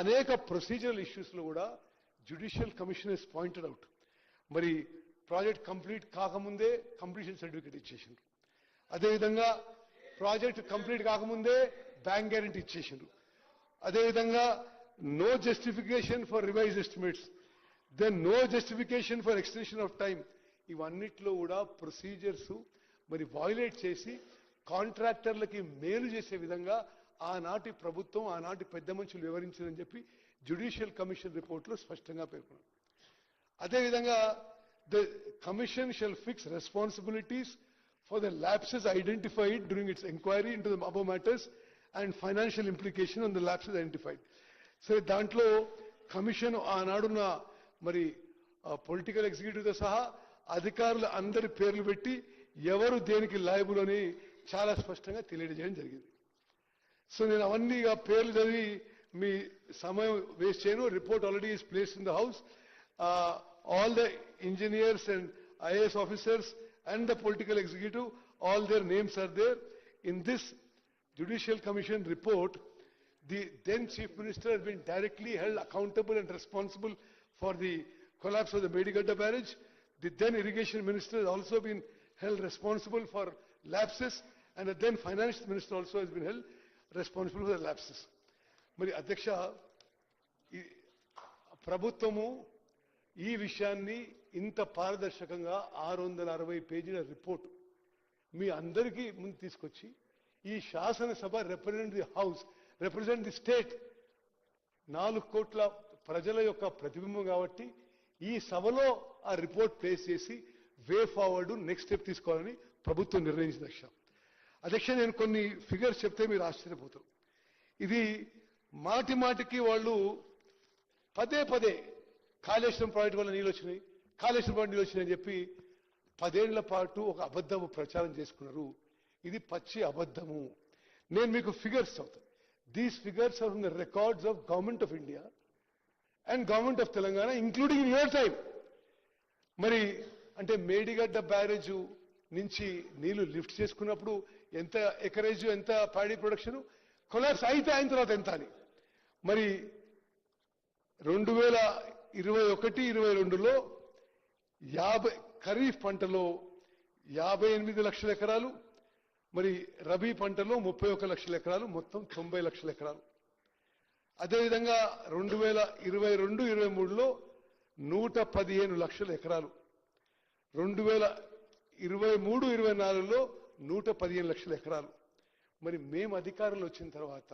అనేక ప్రొసీజరల్ ఇష్యూస్ లో కూడా judicial commission has pointed out. మరి ప్రాజెక్ట్ కంప్లీట్ కాకముందే కంప్లీషన్ సర్టిఫికేట్ ఇచ్చేసిండ్రు. అదేవిధంగా ప్రాజెక్ట్ కంప్లీట్ కాకముందే బ్యాంక్ గ్యారెంటీ ఇచ్చేసిండ్రు. అదేవిధంగా no justification for revise estimates. Then no justification for extension of time. ఇవన్నిట్లో కూడా ప్రొసీజర్స్ మరి వయోలేట్ చేసి కాంట్రాక్టర్లకి మేలు చేసే విధంగా ఆనాటి ప్రభుత్వం ఆనాటి పెద్ద మనుషులు వివరించారని చెప్పి జ్యుడిషియల్ కమిషన్ రిపోర్ట్లో స్పష్టంగా పేర్కొన్నారు. అదేవిధంగా the commission shall fix responsibilities for the lapses identified during its inquiry into the above matters and financial implication on the lapses identified. So దాంట్లో కమిషన్ ఆనాడున్న మరి పొలిటికల్ ఎగ్జిక్యూటివ్తో సహా అధికారులు అందరి పేర్లు పెట్టి ఎవరు దేనికి లయబుల్ అని చాలా స్పష్టంగా తెలియజేయడం జరిగింది. సో నేను అవన్నీ పేర్లు చదివి మీ సమయం వేస్ట్ చేయను. Report already is placed in the house. All the engineers and IAS officers and the political executive, all their names are there. In this Judicial Commission report, the then Chief Minister has been directly held accountable and responsible for the collapse of the Medigadda barrage. The then Irrigation Minister has also been held responsible for lapses, and the then Finance Minister also has been held responsible for the lapses. Mari Adhyaksha, Prabhutvamu ఈ విషయాన్ని ఇంత పారదర్శకంగా 660 పేజీల రిపోర్టు మీ అందరికీ ముందు తీసుకొచ్చి ఈ శాసనసభ represent the house, represent the state, 4 కోట్ల ప్రజల యొక్క ప్రతిబింబం కాబట్టి ఈ సభలో ఆ రిపోర్ట్ ప్లేస్ చేసి వే ఫార్వర్డ్ నెక్స్ట్ స్టెప్ తీసుకోవాలని ప్రభుత్వం నిర్ణయించింది. అధ్యక్ష నేను కొన్ని ఫిగర్స్ చెప్తే మీరు ఆశ్చర్యపోతారు. ఇది మాటి మాటికి వాళ్ళు పదే పదే కాళేశ్వరం ప్రాజెక్టు వల్ల నీళ్ళు వచ్చినాయి, కాళేశ్వరం ప్రాజెక్టు నీళ్ళు వచ్చినాయని చెప్పి 10 ఏళ్ల పాటు ఒక అబద్ధము ప్రచారం చేసుకున్నారు. ఇది పచ్చి అబద్ధము. నేను మీకు ఫిగర్స్ చదువుతాను. These figures are from the records of government of India and government of Telangana including in your time. మరి అంటే మేడిగడ్డ బ్యారేజ్ నుంచి నీళ్లు లిఫ్ట్ చేసుకున్నప్పుడు ఎంత ఎకరేజ్, ఎంత ప్యాడీ ప్రొడక్షన్, కొలాప్స్ అయితే అయిన తర్వాత ఎంత అని. మరి 2021-22లో ఖరీఫ్ పంటలో 58 లక్షల ఎకరాలు, మరి రబీ పంటలో 31 లక్షల ఎకరాలు, మొత్తం 90 లక్షల ఎకరాలు. అదేవిధంగా 2022-23లో 115 లక్షల ఎకరాలు, 2023-24లో 115 లక్షల ఎకరాలు. మరి మేము అధికారంలో వచ్చిన తర్వాత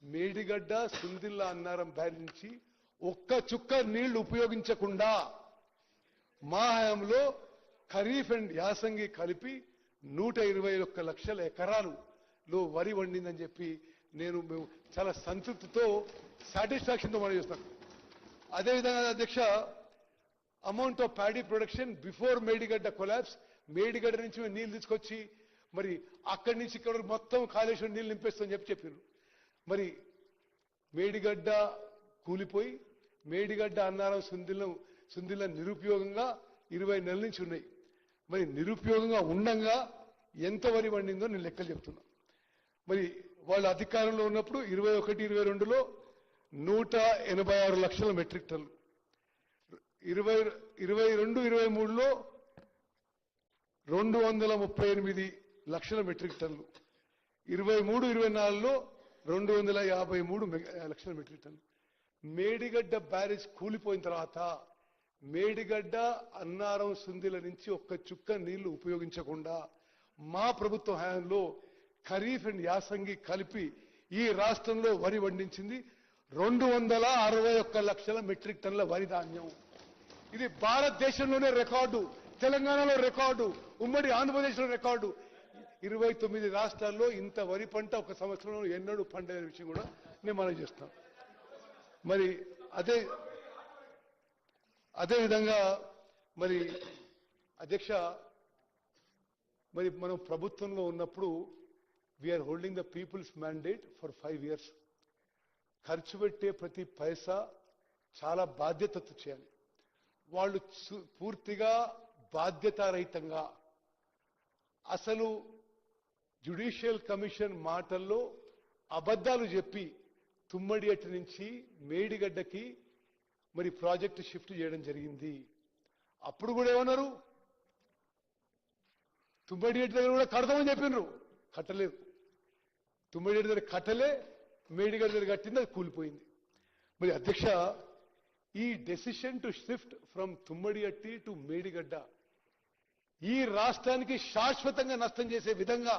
మేడిగడ్డ, సుందిల్లా, అన్నారం బ్యారేజ్ నుంచి ఒక్క చుక్క నీళ్లు ఉపయోగించకుండా మా హయాంలో ఖరీఫ్ అండ్ యాసంగి కలిపి 121 లక్షల ఎకరాలులో వరి వండిందని చెప్పి మేము చాలా సంతృప్తితో, సాటిస్ఫాక్షన్తో మనం చేస్తాం. అదేవిధంగా అధ్యక్ష, amount of paddy production before Medigadda collapse, Medigadda నుంచి మేము నీళ్లు తీసుకొచ్చి మరి అక్కడి నుంచి ఇక్కడ మొత్తం కాళేశ్వరం నీళ్లు నింపేస్తామని చెప్పారు. మరి మేడిగడ్డ కూలిపోయి మేడిగడ్డ, అన్నారం, సుందిల్ల నిరుపయోగంగా 20 నెలల నుంచి ఉన్నాయి. మరి నిరుపయోగంగా ఉండంగా ఎంత వరి వండిందో నేను లెక్కలు చెప్తున్నా. మరి వాళ్ళ అధికారంలో ఉన్నప్పుడు 21-22లో 186 లక్షల మెట్రిక్ టన్నులు, 22-23లో 238 లక్షల మెట్రిక్ టన్నులు, 23-24లో 253 లక్షల మెట్రిక్ టన్నులు. మేడిగడ్డ బ్యారేజ్ కూలిపోయిన తర్వాత మేడిగడ్డ, అన్నారం, సుందిల నుంచి ఒక్క చుక్క నీళ్లు ఉపయోగించకుండా మా ప్రభుత్వ హయాంలో ఖరీఫ్ అండ్ యాసంగి కలిపి ఈ రాష్ట్రంలో వరి వండించింది 261 లక్షల మెట్రిక్ టన్నుల వరి ధాన్యం. ఇది భారతదేశంలోనే రికార్డు, తెలంగాణలో రికార్డు, ఉమ్మడి ఆంధ్రప్రదేశ్లో రికార్డు. 29 రాష్ట్రాల్లో ఇంత వరి పంట ఒక సంవత్సరంలో ఎన్నడూ పండని విషయం కూడా నేను మనం చేస్తాను. మరి అదేవిధంగా మరి అధ్యక్ష, మరి మనం ప్రభుత్వంలో ఉన్నప్పుడు we are holding the people's mandate for 5 years. ఖర్చు పెట్టే ప్రతి పైసా చాలా బాధ్యతతో చేయాలి. వాళ్ళు పూర్తిగా బాధ్యతారహితంగా, అసలు జ్యుడిషియల్ కమిషన్ మాటల్లో అబద్ధాలు చెప్పి తుమ్మడియట్టు నుంచి మేడిగడ్డకి మరి ప్రాజెక్టు షిఫ్ట్ చేయడం జరిగింది. అప్పుడు కూడా ఏమన్నారు, తుమ్మడియట్టు దగ్గర కూడా కడతామని చెప్పినారు, కట్టలేదు. తుమ్మడియట్టు దగ్గర కట్టలే, మేడిగడ్డ దగ్గర కట్టింది, అది కూలిపోయింది. మరి అధ్యక్ష, ఈ decision to shift from Tummidihatti to Medigadda ఈ రాష్ట్రానికి శాశ్వతంగా నష్టం చేసే విధంగా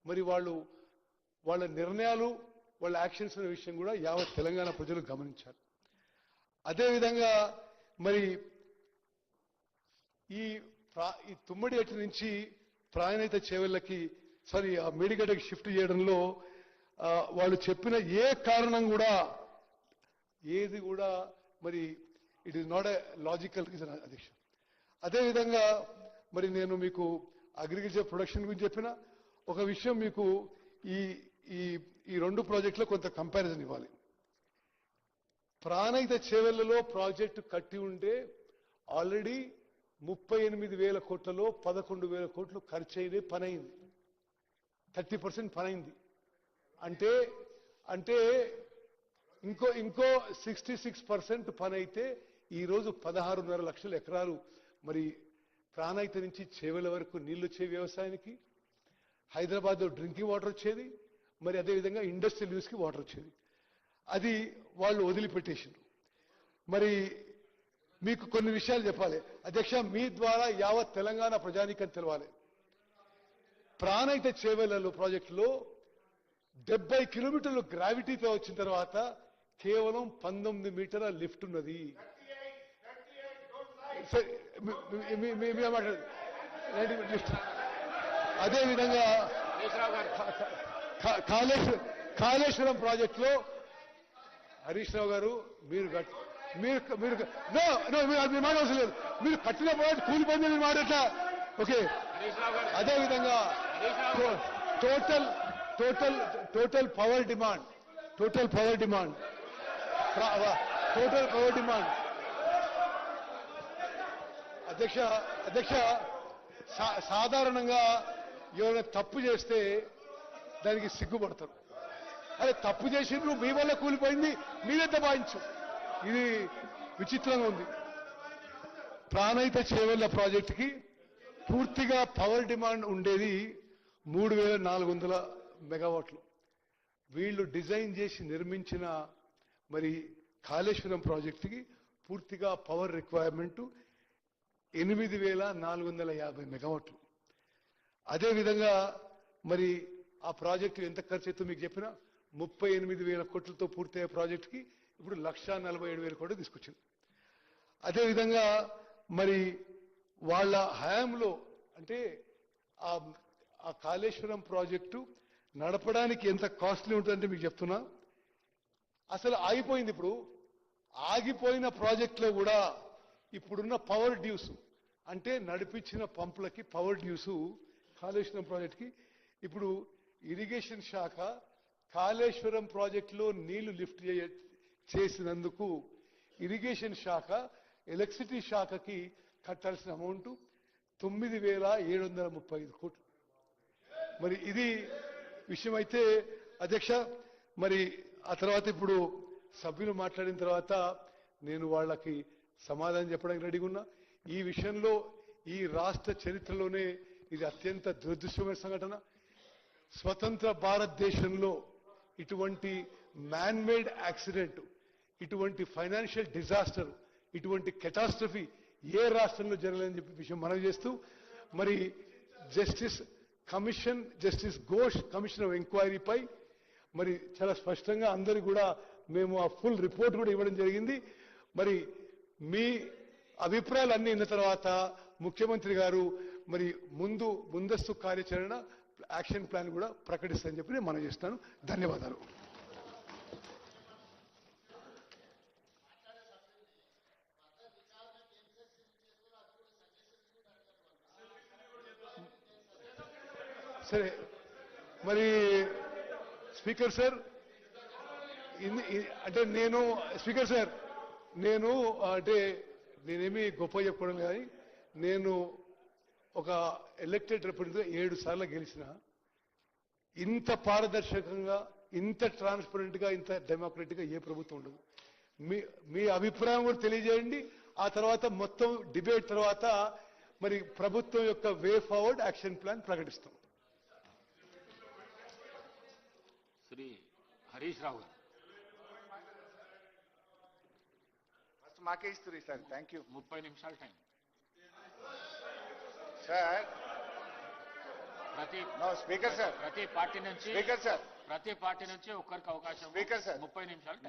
మరి వాళ్ళ నిర్ణయాలు వాళ్ళ యాక్షన్స్ అనే విషయం కూడా యావత్ తెలంగాణ ప్రజలు గమనించారు. అదేవిధంగా మరి ఈ తుమ్మడిహట్టి నుంచి ప్రాణహిత చేవెళ్ళకి ఆ మేడిగడ్డకి షిఫ్ట్ చేయడంలో వాళ్ళు చెప్పిన ఏ కారణం కూడా ఏది కూడా మరి it is not a logical reason అధ్యక్ష. అదేవిధంగా మరి నేను మీకు అగ్రికల్చర్ ప్రొడక్షన్ గురించి చెప్పిన ఒక విషయం మీకు ఈ ఈ ఈ రెండు ప్రాజెక్టులో కొంత కంపారిజన్ ఇవ్వాలి. ప్రాణహిత చేవెళ్లలో ప్రాజెక్టు కట్టి ఉంటే ఆల్రెడీ 38,000 కోట్లలో 11,000 కోట్లు ఖర్చు అయింది, పని అయింది, 30% పని అయింది. అంటే ఇంకో 66% పని అయితే ఈరోజు 16.5 లక్షల ఎకరాలు మరి ప్రాణహిత నుంచి చేవెళ్ల వరకు నీళ్లు వచ్చే వ్యవసాయానికి, హైదరాబాద్ డ్రింకింగ్ వాటర్ వచ్చేది, మరి అదేవిధంగా ఇండస్ట్రియల్ యూస్కి వాటర్ వచ్చేది. అది వాళ్ళు వదిలిపెట్టేసిండ్రు. మరి మీకు కొన్ని విషయాలు చెప్పాలి అధ్యక్ష, మీ ద్వారా యావత్ తెలంగాణ ప్రజానీకం తెలవాలి. ప్రాణహిత చేవెళ్లలో ప్రాజెక్టులో 70 కిలోమీటర్లు గ్రావిటీతో వచ్చిన తర్వాత కేవలం 19 మీటర్ల లిఫ్ట్ ఉన్నది. అదేవిధంగా కాళేశ్వరం ప్రాజెక్టులో హరీష్ రావు గారు మీరు మాట అవసరం లేదు, మీరు కట్టిన ప్రాజెక్ట్ కూలిపోయింది మీరు మాట్లాడతా. ఓకే, అదేవిధంగా టోటల్ పవర్ డిమాండ్ అధ్యక్ష సాధారణంగా ఎవరైనా తప్పు చేస్తే దానికి సిగ్గుపడతారు. అరే తప్పు చేసిండ్రు, మీ వల్ల కూలిపోయింది, మీరే దబాయించు. ఇది విచిత్రంగా ఉంది. ప్రాణహిత చేవెళ్ల ప్రాజెక్టుకి పూర్తిగా పవర్ డిమాండ్ ఉండేది 3,400 మెగావాట్లు. వీళ్ళు డిజైన్ చేసి నిర్మించిన మరి కాళేశ్వరం ప్రాజెక్టుకి పూర్తిగా పవర్ రిక్వైర్మెంట్ 8,450 మెగావాట్లు. అదేవిధంగా మరి ఆ ప్రాజెక్టు ఎంత ఖర్చు అవుతుందో మీకు చెప్పిన 38,000 కోట్లతో పూర్తయ్యే ప్రాజెక్టుకి ఇప్పుడు 1,47,000 కోట్లు తీసుకొచ్చింది. అదేవిధంగా మరి వాళ్ళ హయాంలో అంటే ఆ కాళేశ్వరం ప్రాజెక్టు నడపడానికి ఎంత కాస్ట్లీ ఉంటుందంటే మీకు చెప్తున్నా. అసలు ఆగిపోయింది. ఇప్పుడు ఆగిపోయిన ప్రాజెక్టులో కూడా ఇప్పుడున్న పవర్ డ్యూస్ అంటే నడిపించిన పంపులకి పవర్ డ్యూస్ కాళేశ్వరం ప్రాజెక్టుకి ఇప్పుడు ఇరిగేషన్ శాఖ కాళేశ్వరం ప్రాజెక్టులో నీళ్లు లిఫ్ట్ చేసినందుకు ఇరిగేషన్ శాఖ ఎలక్ట్రిసిటీ శాఖకి కట్టాల్సిన అమౌంట్ 9,735 కోట్లు. మరి ఇది విషయం అయితే అధ్యక్ష, మరి ఆ తర్వాత ఇప్పుడు సభ్యులు మాట్లాడిన తర్వాత నేను వాళ్ళకి సమాధానం చెప్పడానికి రెడీగా ఉన్నా. ఈ విషయంలో ఈ రాష్ట్ర చరిత్రలోనే ఇది అత్యంత దురదృష్టమైన సంఘటన. స్వతంత్ర భారతదేశంలో ఇటువంటి మ్యాన్ మేడ్ యాక్సిడెంట్, ఇటువంటి ఫైనాన్షియల్ డిజాస్టర్, ఇటువంటి కెటాస్ట్రఫీ ఏ రాష్ట్రంలో జరగలేదని చెప్పి విషయం మనవి చేస్తూ మరి జస్టిస్ ఘోష్ కమిషన్ ఆఫ్ ఎంక్వైరీపై మరి చాలా స్పష్టంగా అందరికీ కూడా మేము ఆ ఫుల్ రిపోర్ట్ కూడా ఇవ్వడం జరిగింది. మరి మీ అభిప్రాయాలు అన్ని విన్న తర్వాత ముఖ్యమంత్రి గారు మరి ముందస్తు కార్యాచరణ యాక్షన్ ప్లాన్ కూడా ప్రకటిస్తారని చెప్పి నేను మనం చేస్తాను. ధన్యవాదాలు. సరే మరి స్పీకర్ సార్ అంటే స్పీకర్ సార్ నేనేమి గొప్ప చెప్పుకోవడం కానీ నేను ఒక ఎలక్టెడ్ రిప్రజెంటేటివ్ 7 సార్లు గెలిచిన ఇంత పారదర్శకంగా, ఇంత ట్రాన్స్పరెంట్ గా, ఇంత డెమోక్రటిక్ గా ఏ ప్రభుత్వం ఉండదు. మీ అభిప్రాయం కూడా తెలియజేయండి. ఆ తర్వాత మొత్తం డిబేట్ తర్వాత మరి ప్రభుత్వం యొక్క వే ఫార్వర్డ్ యాక్షన్ ప్లాన్ ప్రకటిస్తాం. శ్రీ హరీష్ రావు గారు. ఫస్ట్ మాకే ఇస్తారు సార్. థ్యాంక్ యూ 30 నిమిషాలు టైం. సార్. ప్రతి స్పీకర్ సార్. ప్రతి పార్టీ నుంచి స్పీకర్ సార్. ప్రతి పార్టీ నుంచి ఒక్కరికి అవకాశం. Speaker sir. 30 నిమిషాలు.